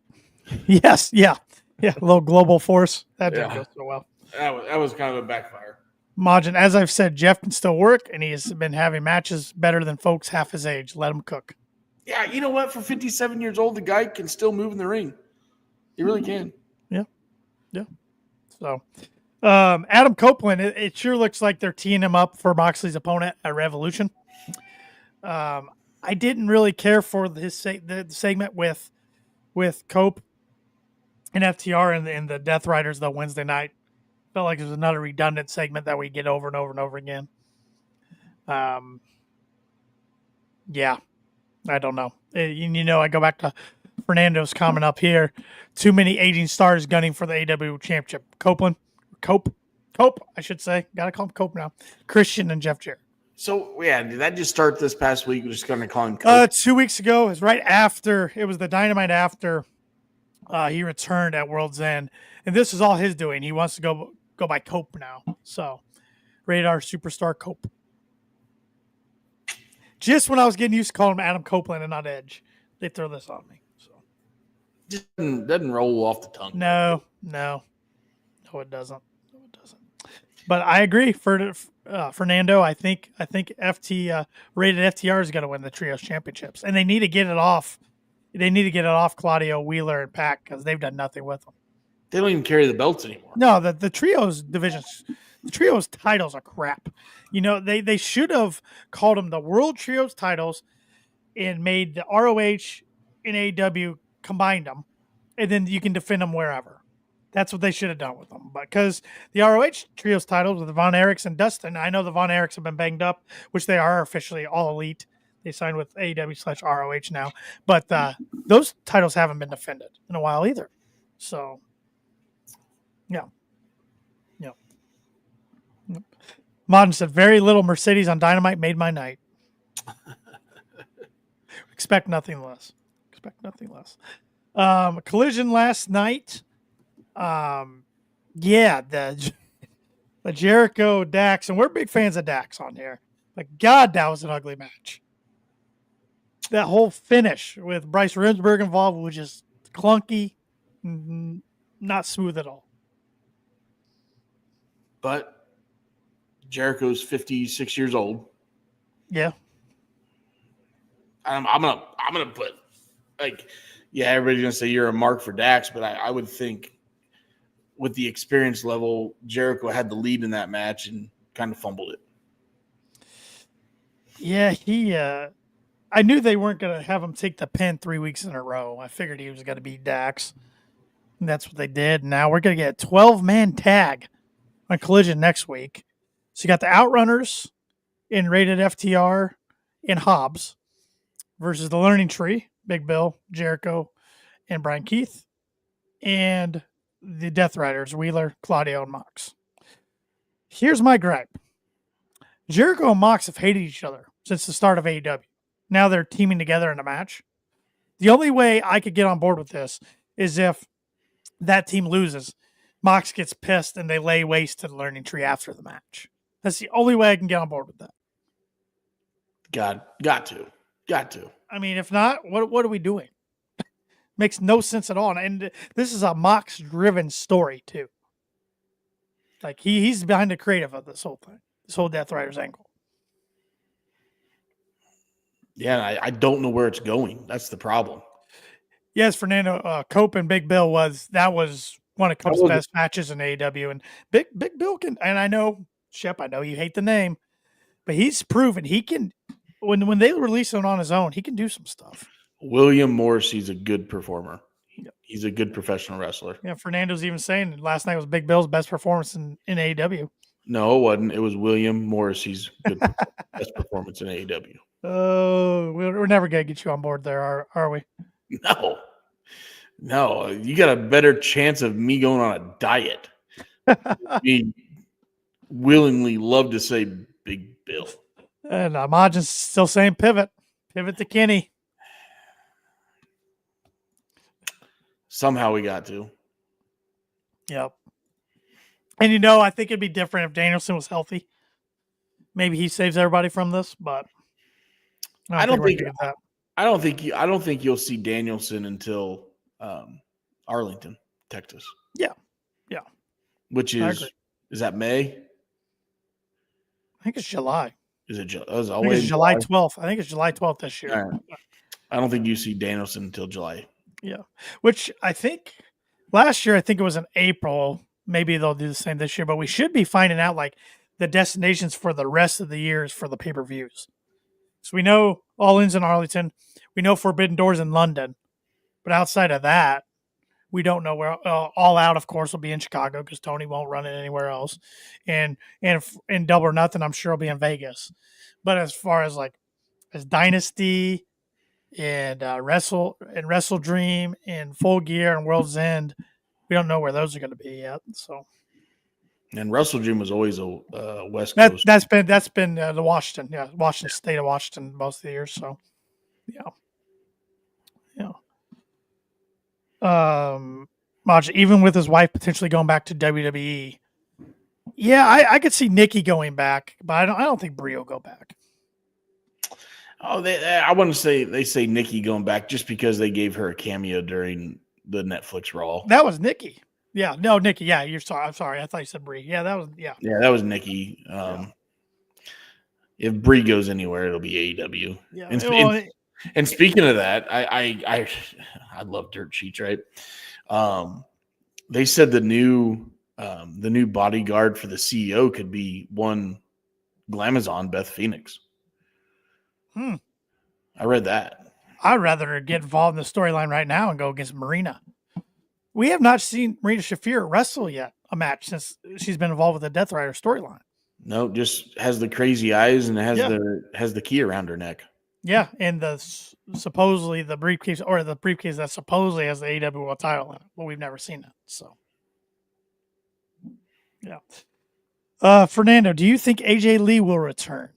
Yes. Yeah. Yeah, a little global force. That didn't Yeah. go so well. That was kind of a backfire. Majin, as I've said, Jeff can still work, and he has been having matches better than folks half his age. Let him cook. Yeah, you know what? For 57 years old, the guy can still move in the ring. He really can. Yeah. So, Adam Copeland, it sure looks like they're teeing him up for Moxley's opponent at Revolution. I didn't really care for the segment with Cope and FTR and the Death Riders though Wednesday night. Felt like it was another redundant segment that we get over and over and over again. Yeah, I don't know. I go back to Fernando's comment up here. Too many aging stars gunning for the AEW championship. Cope, I should say. Got to call him Cope now. Christian and Jeff Jarrett. So, yeah, did that just start this past week? We're just going to call him Cope? 2 weeks ago. It was right after. It was the Dynamite after he returned at World's End. And this is all his doing. He wants to go by Cope now. So, Radar Superstar Cope. Just when I was getting used to calling him Adam Copeland and not Edge, they throw this on me. So, Just doesn't roll off the tongue. No, it doesn't. But I agree. For Fernando, I think rated FTR is going to win the trios championships, and they need to get it off. They need to get it off Claudio, Wheeler, and Pac because they've done nothing with them. They don't even carry the belts anymore. No, the trios divisions, the trios titles are crap. They should have called them the World Trios titles and made the ROH and AEW combined them, and then you can defend them wherever. That's what they should have done with them. But because the ROH trios titles with Von Erichs and Dustin, I know the Von Erichs have been banged up, which they are officially all elite. They signed with AEW/ROH now. But those titles haven't been defended in a while either. So, yeah. Modern said, very little Mercedes on Dynamite made my night. Expect nothing less. Collision last night. The Jericho Dax, and we're big fans of Dax on here. But God, that was an ugly match. That whole finish with Bryce Remsburg involved was just clunky, not smooth at all. But Jericho's 56 years old. Yeah. I'm gonna put everybody's gonna say you're a mark for Dax, but I would think with the experience level, Jericho had the lead in that match and kind of fumbled it. Yeah, I knew they weren't gonna have him take the pin 3 weeks in a row. I figured he was gonna beat Dax. And that's what they did. Now we're gonna get a 12-man tag on Collision next week. So you got the Outrunners in rated FTR and Hobbs versus the Learning Tree, Big Bill, Jericho, and Brian Keith, and the Death Riders, Wheeler, Claudio, and Mox. Here's my gripe. Jericho and Mox have hated each other since the start of AEW. Now they're teaming together in a match. The only way I could get on board with this is if that team loses, Mox gets pissed, and they lay waste to the Learning Tree after the match. That's the only way I can get on board with that. Got to. I mean, if not, what are we doing? Makes no sense at all. And this is a Mox-driven story, too. Like, he's behind the creative of this whole thing, this whole Death Riders angle. Yeah, I don't know where it's going. That's the problem. Yes, Fernando, Cope and Big Bill was one of Cope's best matches in AEW. And Big Bill can, and I know, Shep, I know you hate the name, but he's proven he can, when they release him on his own, he can do some stuff. William Morrissey's a good performer. He's a good professional wrestler. Yeah, Fernando's even saying last night was Big Bill's best performance in AEW. No, it wasn't. It was William Morrissey's best performance in AEW. Oh, we're never going to get you on board there, are we? No, you got a better chance of me going on a diet. Me willingly love to say Big Bill. And Majin's still saying pivot to Kenny. Somehow we got to. Yep. And I think it'd be different if Danielson was healthy. Maybe he saves everybody from this, but I don't think you'll see Danielson until Arlington. Texas. Yeah. Which I is agree. that May? I think it's July. Is it? I think always it's July 12th. I think it's July 12th this year. All right. I don't think you see Danielson until July. Yeah. Which I think last year, I think it was in April. Maybe they'll do the same this year, but we should be finding out like the destinations for the rest of the years for the pay-per-views. So we know All In's in Arlington. We know Forbidden Doors in London. But outside of that, we don't know where. All Out, of course, will be in Chicago because Tony won't run it anywhere else. And Double or Nothing, I'm sure will be in Vegas. But as far as like as Dynasty and Wrestle Dream and Full Gear and World's End, we don't know where those are going to be yet. So And Wrestle Dream was always a West Coast. that's been the Washington state of Washington most of the years. So yeah. Maj, even with his wife potentially going back to WWE, yeah, I could see Nikki going back, but I don't think Brie will go back. Oh, I want to say they say Nikki going back just because they gave her a cameo during the Netflix Raw. That was Nikki. Yeah, no, Nikki. Yeah, you're sorry. I'm sorry. I thought you said Brie. Yeah, that was Yeah, that was Nikki. If Brie goes anywhere, it'll be AEW. Yeah. And speaking of that, I love dirt sheets, right? They said the new bodyguard for the CEO could be one Glamazon Beth Phoenix. I read that. I'd rather get involved in the storyline right now and go against Marina. We have not seen Marina Shafir wrestle yet a match since she's been involved with the Death Rider storyline. No, just has the crazy eyes and has the key around her neck. Yeah, and supposedly the briefcase that supposedly has the AEW World title in it, but we've never seen it. So, yeah. Fernando, do you think AJ Lee will return?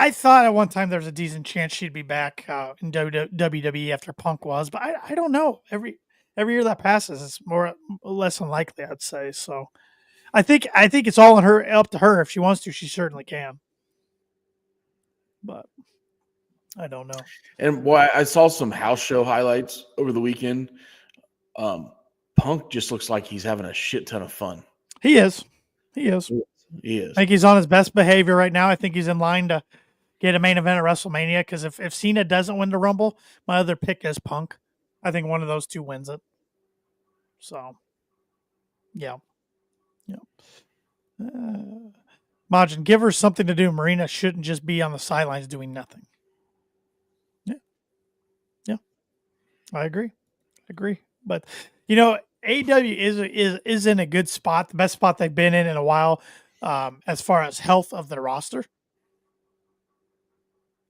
I thought at one time there was a decent chance she'd be back in WWE after Punk was, but I don't know. Every year that passes, it's less unlikely, I'd say. So, I think it's all up to her. If she wants to, she certainly can. But I don't know. And I saw some house show highlights over the weekend. Punk just looks like he's having a shit ton of fun. He is. He is. I think he's on his best behavior right now. I think he's in line to get a main event at WrestleMania because if Cena doesn't win the Rumble, my other pick is Punk. I think one of those two wins it. So, yeah. Majin, give her something to do. Marina shouldn't just be on the sidelines doing nothing. Yeah. I agree. But AEW is in a good spot, the best spot they've been in a while, as far as health of their roster.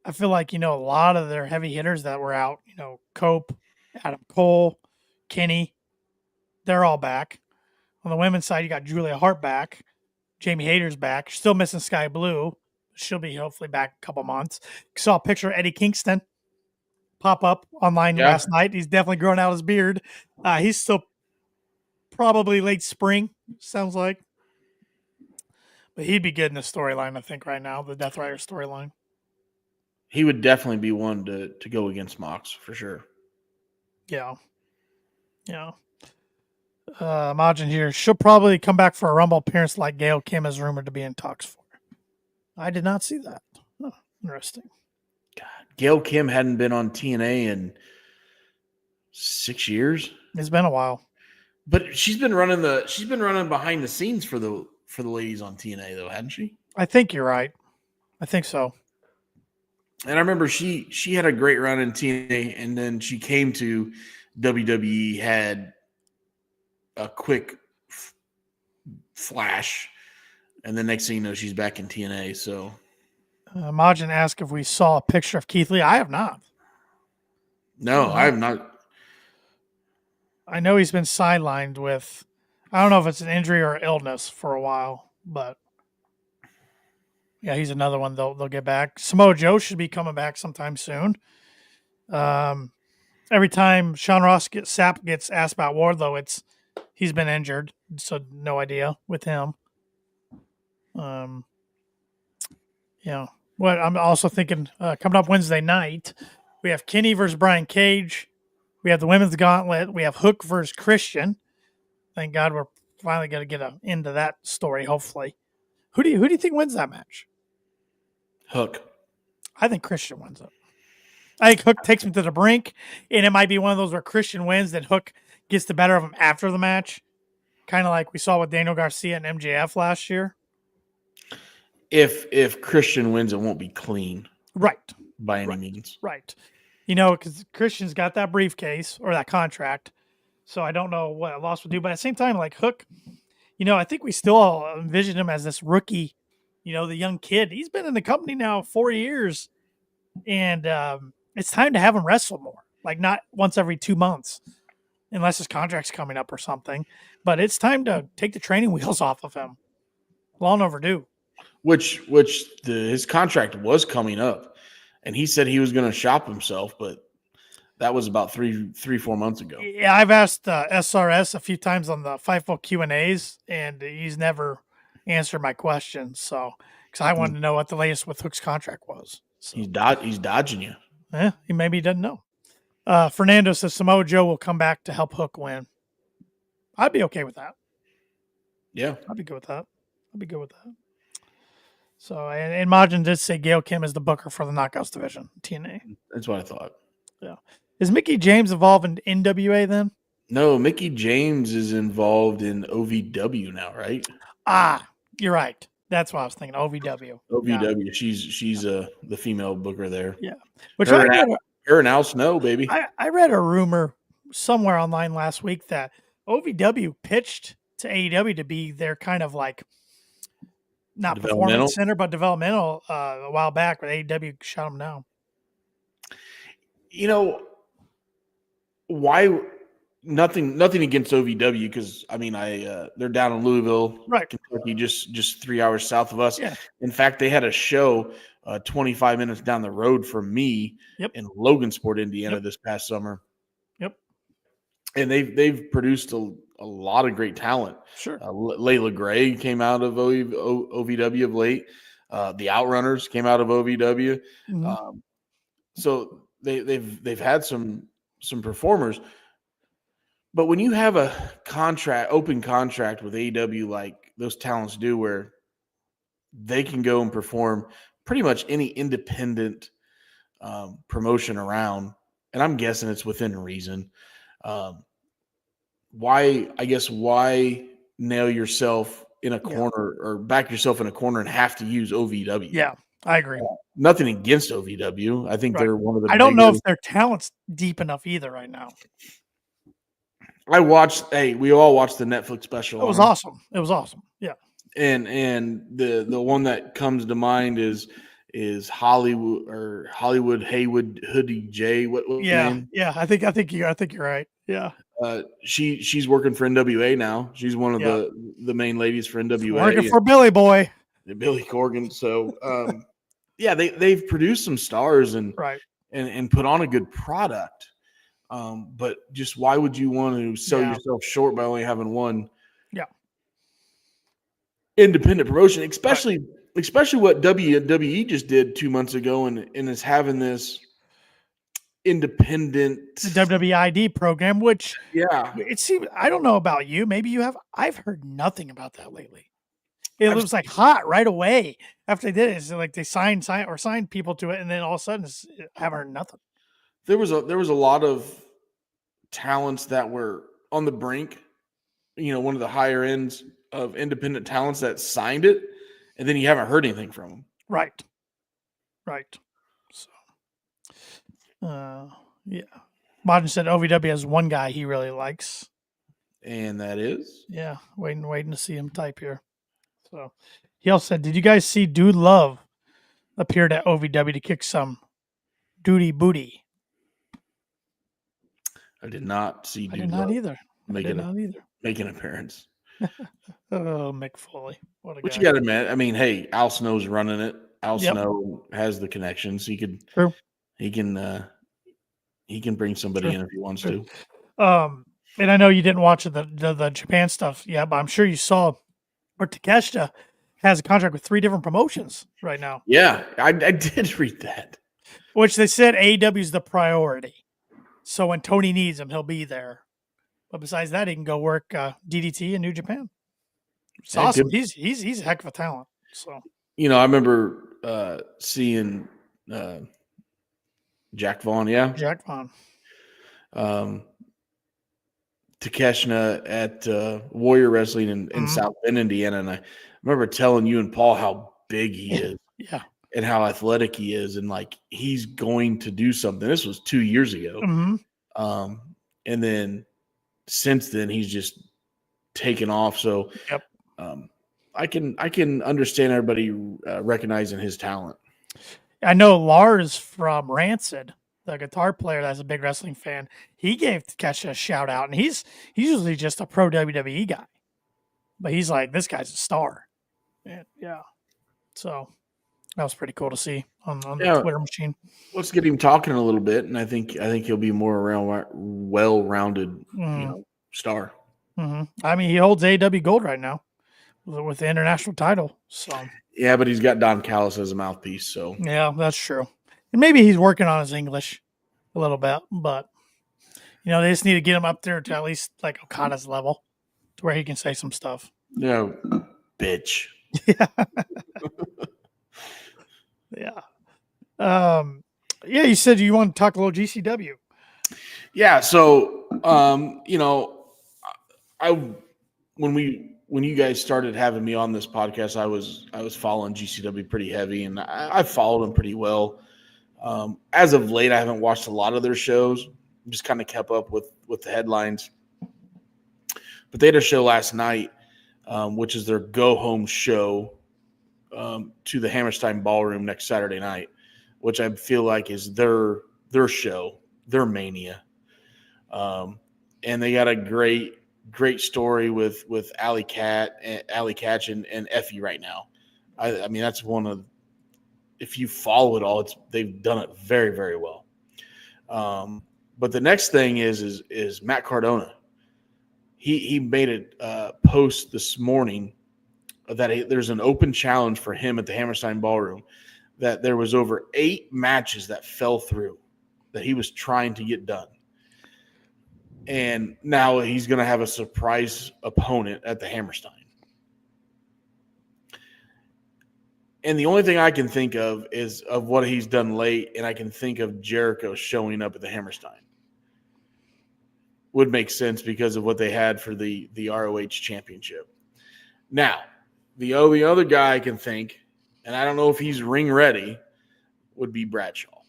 I feel like a lot of their heavy hitters that were out, Cope, Adam Cole, Kenny, they're all back. On the women's side, you got Julia Hart back. Jamie Hayter's back. Still missing Sky Blue. She'll be hopefully back a couple months. Saw a picture of Eddie Kingston pop up online last night. He's definitely growing out his beard. He's still probably late spring, sounds like. But he'd be good in the storyline, I think, right now, the Death Rider storyline. He would definitely be one to go against Mox for sure. Yeah. Majin here. She'll probably come back for a Rumble appearance like Gail Kim is rumored to be in talks for. I did not see that. Oh, interesting. God, Gail Kim hadn't been on TNA in 6 years. It's been a while. But she's been running behind the scenes for the ladies on TNA though, hadn't she? I think you're right. I think so. And I remember she had a great run in TNA, and then she came to WWE, had a quick flash, and the next thing you know, she's back in TNA. So, Majin asked if we saw a picture of Keith Lee. I have not. No, I have not. I know he's been sidelined with, I don't know if it's an injury or illness for a while, but yeah, he's another one they'll get back. Samoa Joe should be coming back sometime soon. Every time Sean Ross gets asked about Wardlow, he's been injured, so no idea with him. Yeah. What I'm also thinking coming up Wednesday night, We have Kenny versus Brian Cage. We have the women's gauntlet. We have Hook versus Christian. Thank God we're finally going to get into that story, hopefully. Who do you think wins that match? Hook. I think Christian wins it. I think Hook takes him to the brink, and it might be one of those where Christian wins, then Hook gets the better of him after the match. Kind of like we saw with Daniel Garcia and MJF last year. If Christian wins, it won't be clean. Right. By any means. Right. You know, because Christian's got that briefcase or that contract. So I don't know what a loss would do. But at the same time, like Hook, you know, I think we still envision him as this rookie, you know, the young kid. He's been in the company now 4 years. And it's time to have him wrestle more. Like not once every 2 months. Unless his contract's coming up or something. But it's time to take the training wheels off of him. Long overdue. Which his contract was coming up. And he said he was going to shop himself, but that was about 4 months ago. Yeah, I've asked SRS a few times on the Fightful Q&As, and he's never answered my questions. So, because I wanted to know what the latest with Hook's contract was. So, he's dodging you. He maybe doesn't know. Fernando says Samoa Joe will come back to help Hook win. I'd be okay with that. Yeah, I'd be good with that. So, and Majin did say Gail Kim is the booker for the Knockouts division, TNA. That's what I thought. Yeah. Is Mickey James involved in NWA then? No, Mickey James is involved in OVW now, right? You're right. That's what I was thinking. OVW. OVW. Yeah. She's the female booker there. Yeah. Which her and Al Snow, baby. I read a rumor somewhere online last week that OVW pitched to AEW to be their kind of like not performance center, but developmental a while back, but AEW shut them down. You know, why? Nothing against OVW because I mean they're down in Louisville, right? Kentucky, just 3 hours south of us. Yeah. In fact, they had a show 25 minutes down the road from me in Logansport, Indiana, this past summer. Yep. And they've produced a lot of great talent. Sure. Layla Gray came out of OVW of late. The Outrunners came out of OVW. Mm-hmm. So they've had some performers. But when you have a open contract with AEW like those talents do, where they can go and perform pretty much any independent promotion around, and I'm guessing it's within reason. Why nail yourself in a corner or back yourself in a corner and have to use OVW? Yeah, I agree. Nothing against OVW. I think they're one of the. I don't know if their talent's deep enough either right now. We all watched the Netflix special. It was awesome. Yeah. And the one that comes to mind is Hollywood Haywood Hoodie J. What name? Yeah. I think you're right. Yeah. She's working for NWA now. She's one of the main ladies for NWA. She's working for Billy Boy. Billy Corgan. So they've produced some stars and put on a good product. But just why would you want to sell yourself short by only having one independent promotion, especially what WWE just did 2 months ago and is having this independent WWID program, which it seems, I don't know about you, maybe you have. I've heard nothing about that lately. It was like hot right away after they did it. It's like they signed people to it, and then all of a sudden I haven't heard nothing. There was a lot of talents that were on the brink, one of the higher ends of independent talents that signed it, and then you haven't heard anything from them. Right. So, Modern said OVW has one guy he really likes. And that is? Yeah, waiting to see him type here. So he also said, did you guys see Dude Love appeared at OVW to kick some duty booty? I did not see Dude Love. I did not either. Make an appearance. Oh, Mick Foley. What you got to admit, I mean, hey, Al Snow's running it. Al Snow has the connections. He can bring somebody in if he wants to. And I know you didn't watch the Japan stuff yet, but I'm sure you saw where Takeshita has a contract with 3 different promotions right now. Yeah, I did read that. Which they said AEW is the priority. So when Tony needs him, he'll be there. But besides that, he can go work DDT in New Japan. It's Yeah, awesome. good. He's a heck of a talent. So I remember seeing Jack Vaughn, yeah, Jack Vaughn. Takeshna at Warrior Wrestling in South Bend, Indiana, and I remember telling you and Paul how big he is. Yeah. And how athletic he is, and like he's going to do something. This was 2 years ago, and then since then he's just taken off. So, Yep. I can understand everybody recognizing his talent. I know Lars from Rancid, the guitar player that's a big wrestling fan. He gave Takeshi a shout out, and he's usually just a pro WWE guy, but he's like, this guy's a star. Yeah. So. That was pretty cool to see on the Twitter machine. Let's get him talking a little bit, and I think he'll be more well-rounded, star. I mean, he holds AEW gold right now with the international title. So yeah, but he's got Don Callis as a mouthpiece. So yeah, that's true. And maybe he's working on his English a little bit, but they just need to get him up there to at least like Okada's level, to where he can say some stuff. Yeah, bitch. Yeah. Yeah. Yeah, you said you want to talk a little GCW. Yeah, so when you guys started having me on this podcast, I was following GCW pretty heavy, and I followed them pretty well. As of late, I haven't watched a lot of their shows. Just kind of kept up with the headlines. But they had a show last night, which is their go home show. To the Hammerstein Ballroom next Saturday night, which I feel like is their show, their Mania. And they got a great story with Alley Catch and Effie right now. I mean, that's one of, if you follow it all, they've done it very, very well. But the next thing is Matt Cardona. He made a post this morning that there's an open challenge for him at the Hammerstein Ballroom, that there was over 8 matches that fell through that he was trying to get done. And now he's going to have a surprise opponent at the Hammerstein. And the only thing I can think of is of what he's done late, and I can think of Jericho showing up at the Hammerstein. Would make sense because of what they had for the ROH championship. Now, the only other guy I can think, and I don't know if he's ring ready, would be Bradshaw.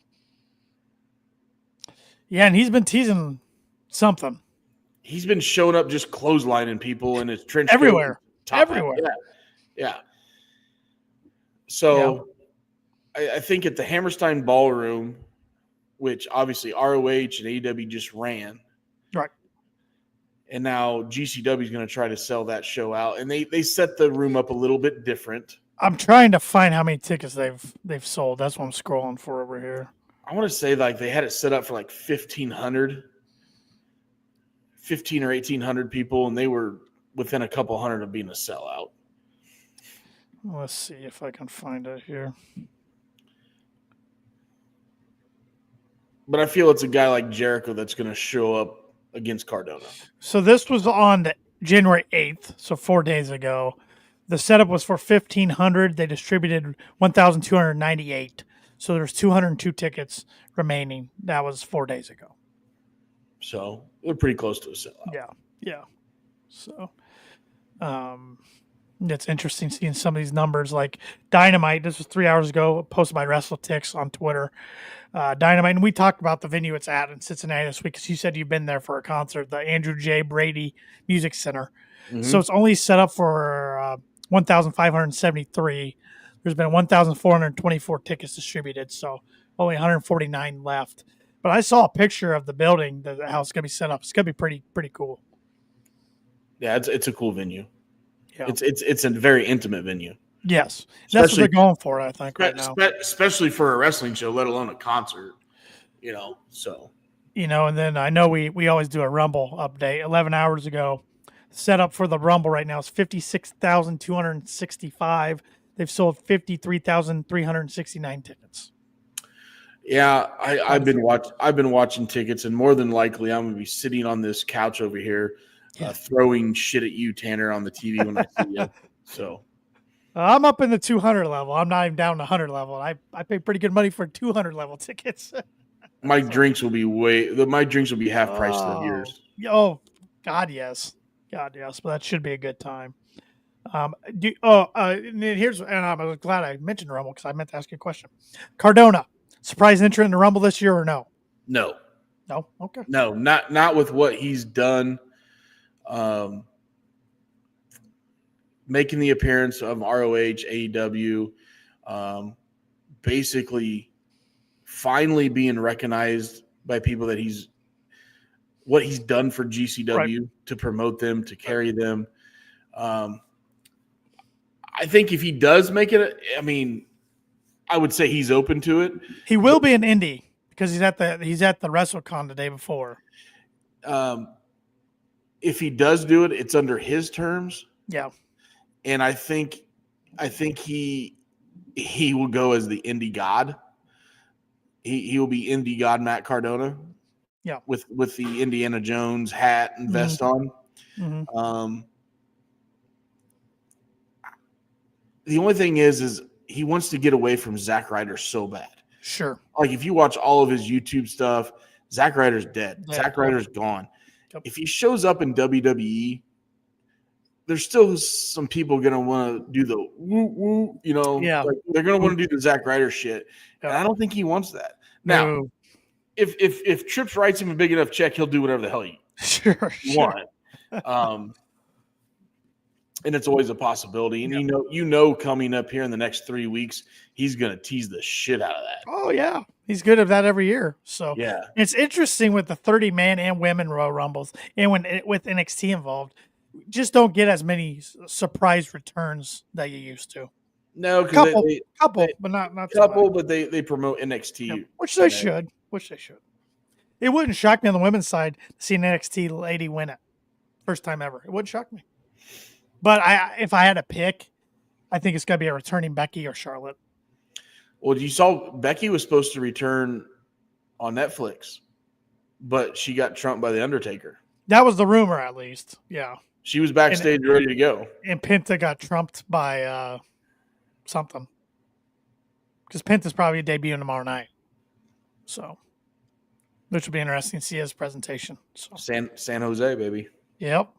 Yeah, and he's been teasing something. He's been showing up just clotheslining people in his trench everywhere. coat. Everywhere. Yeah. So yeah. I think at the Hammerstein Ballroom, which obviously ROH and AEW just ran. Right. And now GCW is going to try to sell that show out. And they set the room up a little bit different. I'm trying to find how many tickets they've sold. That's what I'm scrolling for over here. I want to say like they had it set up for like 1,500 or 1,800 people, and they were within a couple hundred of being a sellout. Let's see if I can find it here. But I feel it's a guy like Jericho that's going to show up against Cardona. So this was on January 8th, so 4 days ago. The setup was for 1,500. They distributed 1,298. So there's 202 tickets remaining. That was 4 days ago. So they're pretty close to a sellout. Yeah. So it's interesting seeing some of these numbers. Like Dynamite, this was 3 hours ago, posted by WrestleTix on Twitter. Dynamite, and we talked about the venue it's at in Cincinnati this week because you said you've been there for a concert, the Andrew J. Brady Music Center. Mm-hmm. So it's only set up for 1,573. There's been 1,424 tickets distributed, so only 149 left. But I saw a picture of the building, how it's going to be set up. It's going to be pretty cool. Yeah, it's a cool venue. Yeah. It's a very intimate venue. Yes, that's what they're going for, I think, right now. Especially for a wrestling show, let alone a concert. So. And then I know we always do a Rumble update. 11 hours ago, set up for the Rumble right now is 56,265. They've sold 53,369 tickets. Yeah, I've been watching tickets, and more than likely, I'm gonna be sitting on this couch over here, Yeah. throwing shit at you, Tanner, on the TV when I see you. So I'm up in the 200 level. I'm not even down to 100 level. I pay pretty good money for 200 level tickets. my drinks will be half price of yours. Oh, God, yes. God, yes. But that should be a good time. And then and I'm glad I mentioned Rumble because I meant to ask you a question. Cardona, surprise entrant in the Rumble this year or no? No, No? Okay. no, not with what he's done. Making the appearance of ROH, AEW, basically finally being recognized by people that what he's done for GCW to promote them, to carry them. I think if he does make it, I would say he's open to it. He will be an indie because he's at the WrestleCon the day before. If he does do it, it's under his terms. Yeah. And I think he will go as the indie god. He will be indie god Matt Cardona. Yeah. With the Indiana Jones hat and vest on. Mm-hmm. The only thing is he wants to get away from Zack Ryder so bad. Sure. Like if you watch all of his YouTube stuff, Zack Ryder's dead. Yeah. Zack Ryder's gone. Yep. If he shows up in WWE, there's still some people going to want to do the woo woo, Yeah. Like they're going to want to do the Zack Ryder shit. Yeah. And I don't think he wants that. Now, if Trips writes him a big enough check, he'll do whatever the hell he wants. And it's always a possibility. And coming up here in the next 3 weeks, he's going to tease the shit out of that. Oh, yeah. He's good at that every year. So yeah, it's interesting with the 30-man and women Royal Rumbles and with NXT involved, just don't get as many surprise returns that you used to. No, couple, but not couple, so but they promote NXT, yeah, which they should. It wouldn't shock me on the women's side to see an NXT lady win it, first time ever. It wouldn't shock me. But if I had to pick, I think it's got to be a returning Becky or Charlotte. Well, you saw Becky was supposed to return on Netflix, but she got trumped by The Undertaker. That was the rumor, at least. Yeah. She was backstage ready to go. And Penta got trumped by something. Because Penta's probably debuting tomorrow night. So, which will be interesting to see his presentation. So San Jose, baby. Yep.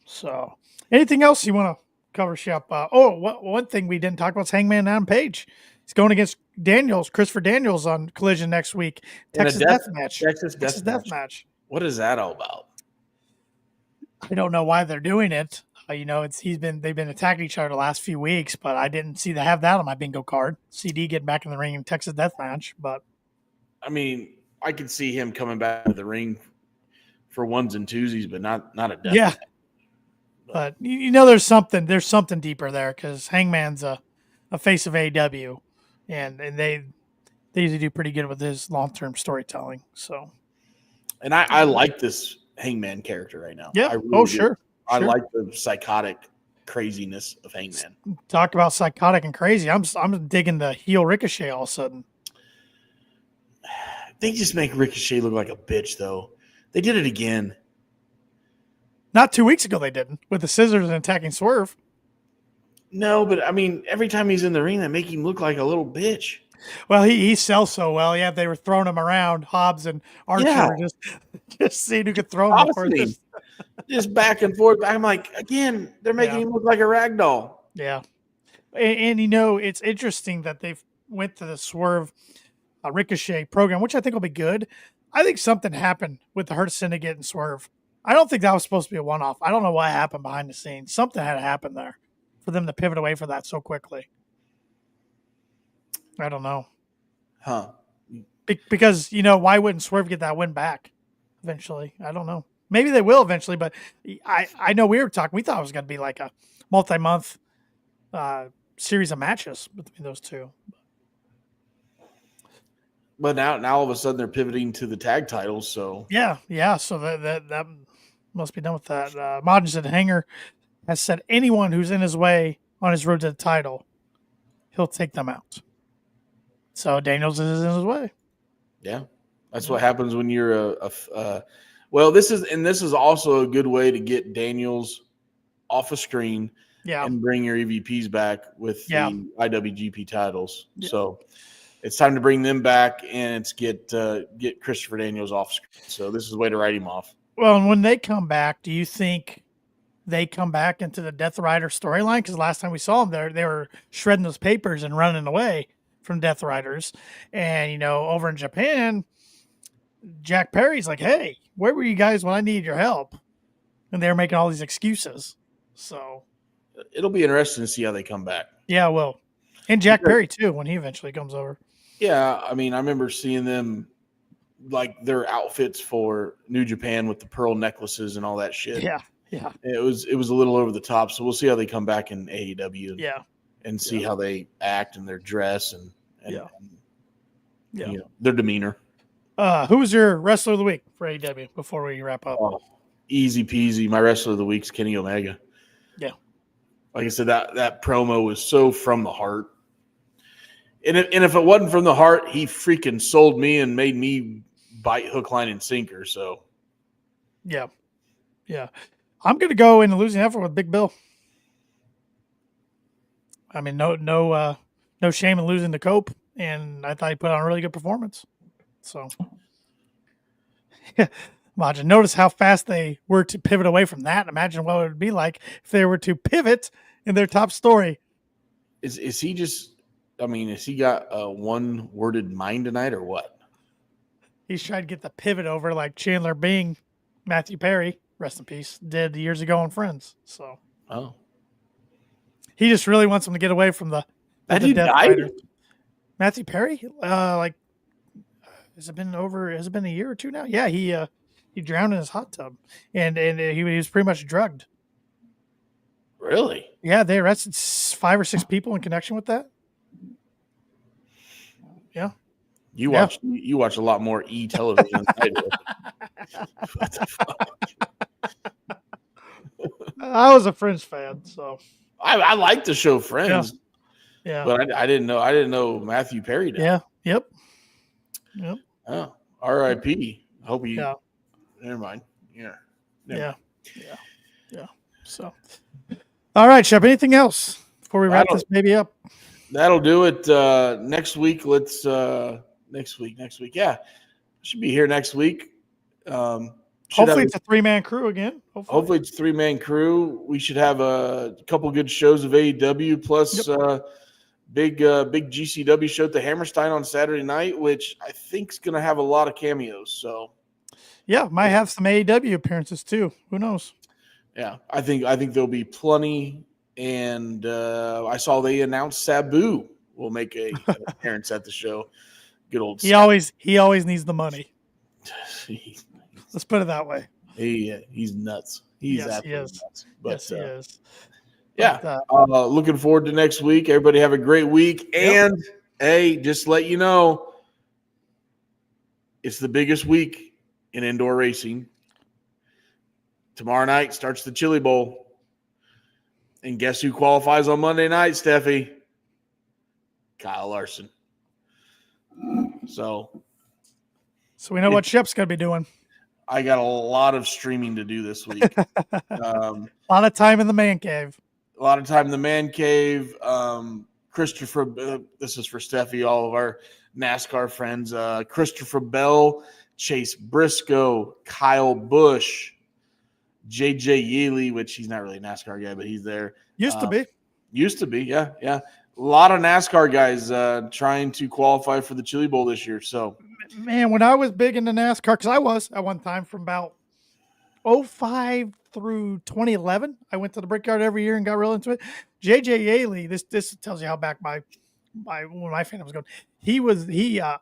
So, anything else you want to cover, Shep? One thing we didn't talk about is Hangman Adam Page. He's going against Christopher Daniels on Collision next week. Texas Death Match. What is that all about? I don't know why they're doing it. They've been attacking each other the last few weeks, but I didn't see they have that on my bingo card. CD getting back in the ring in Texas Death Match, but I could see him coming back to the ring for ones and twosies, but not a death yeah. match. But there's something deeper there because Hangman's a face of AEW, and they usually do pretty good with his long-term storytelling. So, and I like this Hangman character right now. Yeah. Sure. I like the psychotic craziness of Hangman. Talk about psychotic and crazy. I'm digging the heel Ricochet all of a sudden. They just make Ricochet look like a bitch, though. They did it again. Not 2 weeks ago they didn't, with the scissors and attacking Swerve. No, but every time he's in the ring, they make him look like a little bitch. Well, he sells so well. Yeah, they were throwing him around, Hobbs and Archer, just seeing who could throw him. Just back and forth. I'm like, again, they're making him look like a rag doll. Yeah. And it's interesting that they've went to the Swerve Ricochet program, which I think will be good. I think something happened with the Hurt Syndicate and Swerve. I don't think that was supposed to be a one-off. I don't know what happened behind the scenes. Something had to happen there for them to pivot away from that so quickly. I don't know. Huh. Because, why wouldn't Swerve get that win back eventually? I don't know. Maybe they will eventually, but I know we were talking. We thought it was going to be like a multi-month series of matches between those two. But now all of a sudden they're pivoting to the tag titles. So yeah. So that must be done with that. Modern said Hanger has said anyone who's in his way on his road to the title, he'll take them out. So Daniels is in his way. Yeah, that's what happens when you're well, this is also a good way to get Daniels off a screen Yeah. and bring your EVPs back with Yeah. the IWGP titles. Yeah. So it's time to bring them back and it's get Christopher Daniels off screen. So this is a way to write him off. Well, and when they come back, do you think they come back into the Death Rider storyline? Because last time we saw them, they were shredding those papers and running away from Death Riders. And, over in Japan, Jack Perry's like, hey, where were you guys when I needed your help? And they're making all these excuses. So it'll be interesting to see how they come back. Yeah, well. And Jack Perry, too, when he eventually comes over. Yeah, I mean, I remember seeing them, like, their outfits for New Japan with the pearl necklaces and all that shit. Yeah, yeah. It was a little over the top, so we'll see how they come back in AEW. Yeah. And see how they act and their dress and yeah. Their demeanor. Who was your wrestler of the week for AEW before we wrap up? Oh, easy peasy. My wrestler of the week's Kenny Omega. Yeah. Like I said, that promo was so from the heart. And if it wasn't from the heart, he freaking sold me and made me bite hook, line, and sinker. So, yeah. I'm going to go in the losing effort with Big Bill. I mean, no shame in losing to Cope, and I thought he put on a really good performance. So, imagine. Notice how fast they were to pivot away from that. Imagine what it would be like if they were to pivot in their top story. Is he just? I mean, has he got a one-worded mind tonight or what? He's trying to get the pivot over like Chandler Bing, Matthew Perry, rest in peace, did years ago on Friends. So, he just really wants him to get away from the Death Rider. Matthew Perry, has it been a year or two now? Yeah, he drowned in his hot tub, and he was pretty much drugged. Really? Yeah, they arrested 5 or 6 people in connection with that. Yeah. You watch a lot more television than I do. What the fuck? I was a Friends fan, so I like the show Friends. Yeah. But I didn't know Matthew Perry did. Yeah. Yep. Oh, R.I.P. Hope he. Yeah. Never mind. Yeah. Yeah. So, all right, Shep. Anything else before we wrap this baby up? That'll do it. Next week, let's. Next week. Yeah, should be here next week. Hopefully, it's a 3-man crew again. Hopefully, it's a 3-man crew. We should have a couple good shows of AEW plus big GCW show at the Hammerstein on Saturday night, which I think is going to have a lot of cameos. So, yeah, might have some AEW appearances too. Who knows? Yeah, I think there'll be plenty. And I saw they announced Sabu will make an appearance at the show. Good old. He always needs the money. Let's put it that way. He's nuts. He's absolutely nuts. But, yes, he is. Yeah, looking forward to next week. Everybody have a great week. And hey, just let you know, it's the biggest week in indoor racing. Tomorrow night starts the Chili Bowl. And guess who qualifies on Monday night, Steffi? Kyle Larson. So we know what Shep's going to be doing. I got a lot of streaming to do this week. A lot of time in the man cave. Christopher, this is for Steffi, all of our NASCAR friends. Christopher Bell, Chase Briscoe, Kyle Busch, JJ Yealy, which he's not really a NASCAR guy, but he's there. Used to be, yeah. A lot of NASCAR guys trying to qualify for the Chili Bowl this year. So, man, when I was big into NASCAR, because I was at one time from about 2005 through 2011, I went to the Brickyard every year and got real into it. JJ Yealy, this tells you how back my fandom was going. He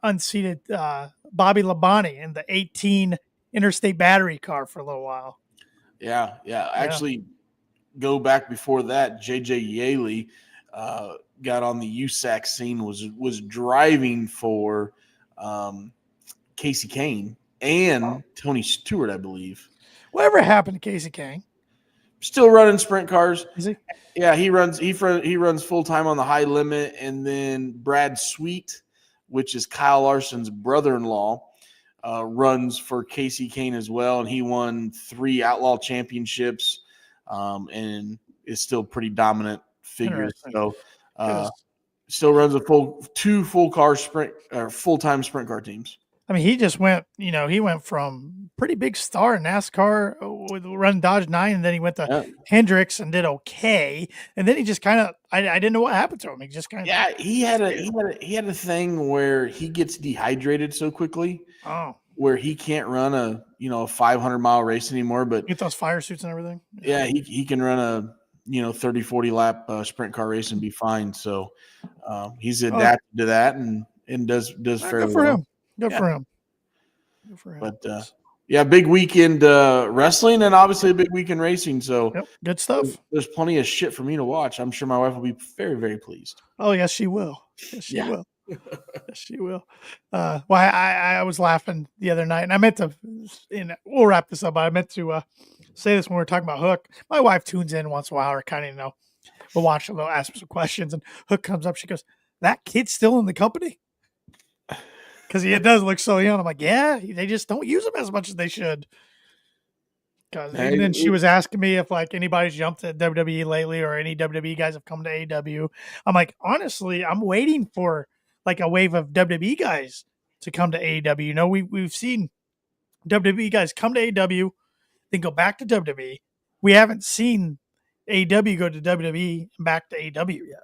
unseated Bobby Labonte in the 18 Interstate Battery car for a little while. Yeah. Actually, go back before that. JJ Yealy got on the USAC scene. Was driving for Casey Kane and Tony Stewart, I believe. Whatever happened to Casey Kane? Still running sprint cars. Is he? Yeah, he runs full time on the high limit, and then Brad Sweet which is Kyle Larson's brother-in-law, runs for Casey Kane as well, and he won 3 Outlaw championships, and is still pretty dominant figure. Interesting. So, 'Cause, still runs a two full-time sprint car teams. I mean, he just went, he went from pretty big star in NASCAR with running Dodge 9, and then he went to Hendricks and did okay. And then he just kind of, I didn't know what happened to him. He just kind of, he had a thing where he gets dehydrated so quickly. Oh, where he can't run a 500-mile race anymore, but get those fire suits and everything. Yeah, he can run a 30-40 lap sprint car race and be fine. So he's adapted to that and does fairly good for well. him. Good for him. Good for him. But big weekend wrestling and obviously a big weekend racing. So good stuff. There's plenty of shit for me to watch. I'm sure my wife will be very, very pleased. Oh yes, she will. Yes, she will. Yes, she will. I was laughing the other night, and I meant to. We'll wrap this up. But I meant to say this when we were talking about Hook. My wife tunes in once in a while, or kind of we'll watch a little, ask some questions, and Hook comes up. She goes, "That kid's still in the company." Because he does look so young. I'm like, yeah, they just don't use him as much as they should. And then she was asking me if anybody's jumped at WWE lately or any WWE guys have come to AEW. I'm like, honestly, I'm waiting for a wave of WWE guys to come to AEW. We've seen WWE guys come to AEW, then go back to WWE. We haven't seen AEW go to WWE and back to AEW yet.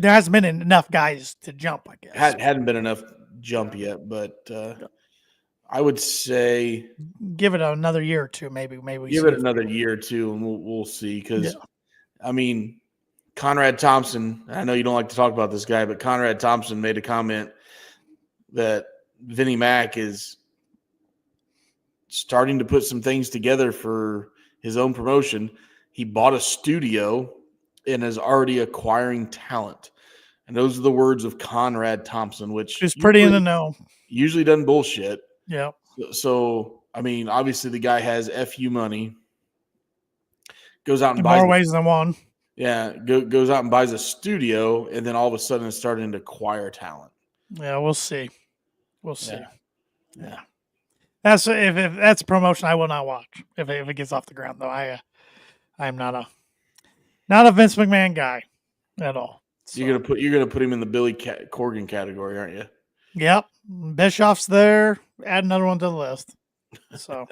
There hasn't been enough guys to jump, I guess. Hadn't been enough jump yet, but I would say give it another year or two, maybe. Give it another year or two, and we'll see. Because I mean, Conrad Thompson. I know you don't like to talk about this guy, but Conrad Thompson made a comment that Vinnie Mac is starting to put some things together for his own promotion. He bought a studio and is already acquiring talent. And those are the words of Conrad Thompson, which is pretty in the know. Usually doesn't bullshit. Yeah. So, I mean, obviously the guy has FU money. Goes out and in buys more ways than one. Yeah, goes out and buys a studio, and then all of a sudden it's starting to acquire talent. Yeah, we'll see. We'll see. Yeah. That's if that's a promotion I will not watch if it gets off the ground, though. I am not a Vince McMahon guy at all. So. You're gonna put him in the Billy Corgan category, aren't you? Yep, Bischoff's there. Add another one to the list. So,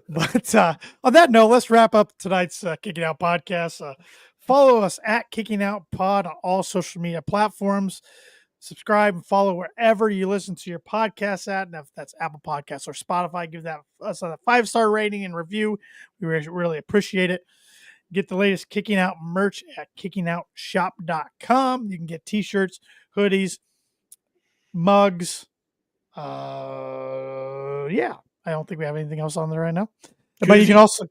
but on that note, let's wrap up tonight's Kicking Out podcast. Follow us at Kicking Out Pod on all social media platforms. Subscribe and follow wherever you listen to your podcasts at. And if that's Apple Podcasts or Spotify, give us a 5-star rating and review. We really appreciate it. Get the latest Kicking Out merch at kickingOutshop.com. You can get t-shirts, hoodies, mugs. I don't think we have anything else on there right now. Koozies. But you can also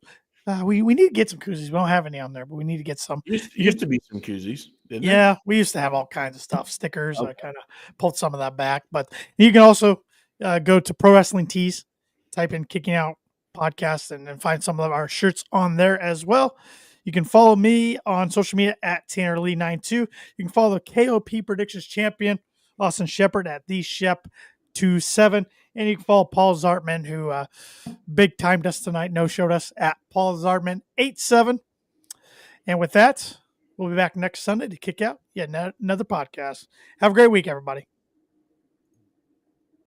we need to get some koozies. We don't have any on there, but we need to get some. Used to be some koozies, didn't there? We used to have all kinds of stuff, stickers. Okay. I kind of pulled some of that back, but you can also go to Pro Wrestling Tees, type in Kicking Out Podcast, and find some of our shirts on there as well. You can follow me on social media at TannerLee92. You can follow the KOP Predictions Champion, Austin Shepard, at TheShep27. And you can follow Paul Zartman, who big timed us tonight, no-showed us, at Paul Zartman87. And with that, we'll be back next Sunday to kick out yet another podcast. Have a great week, everybody.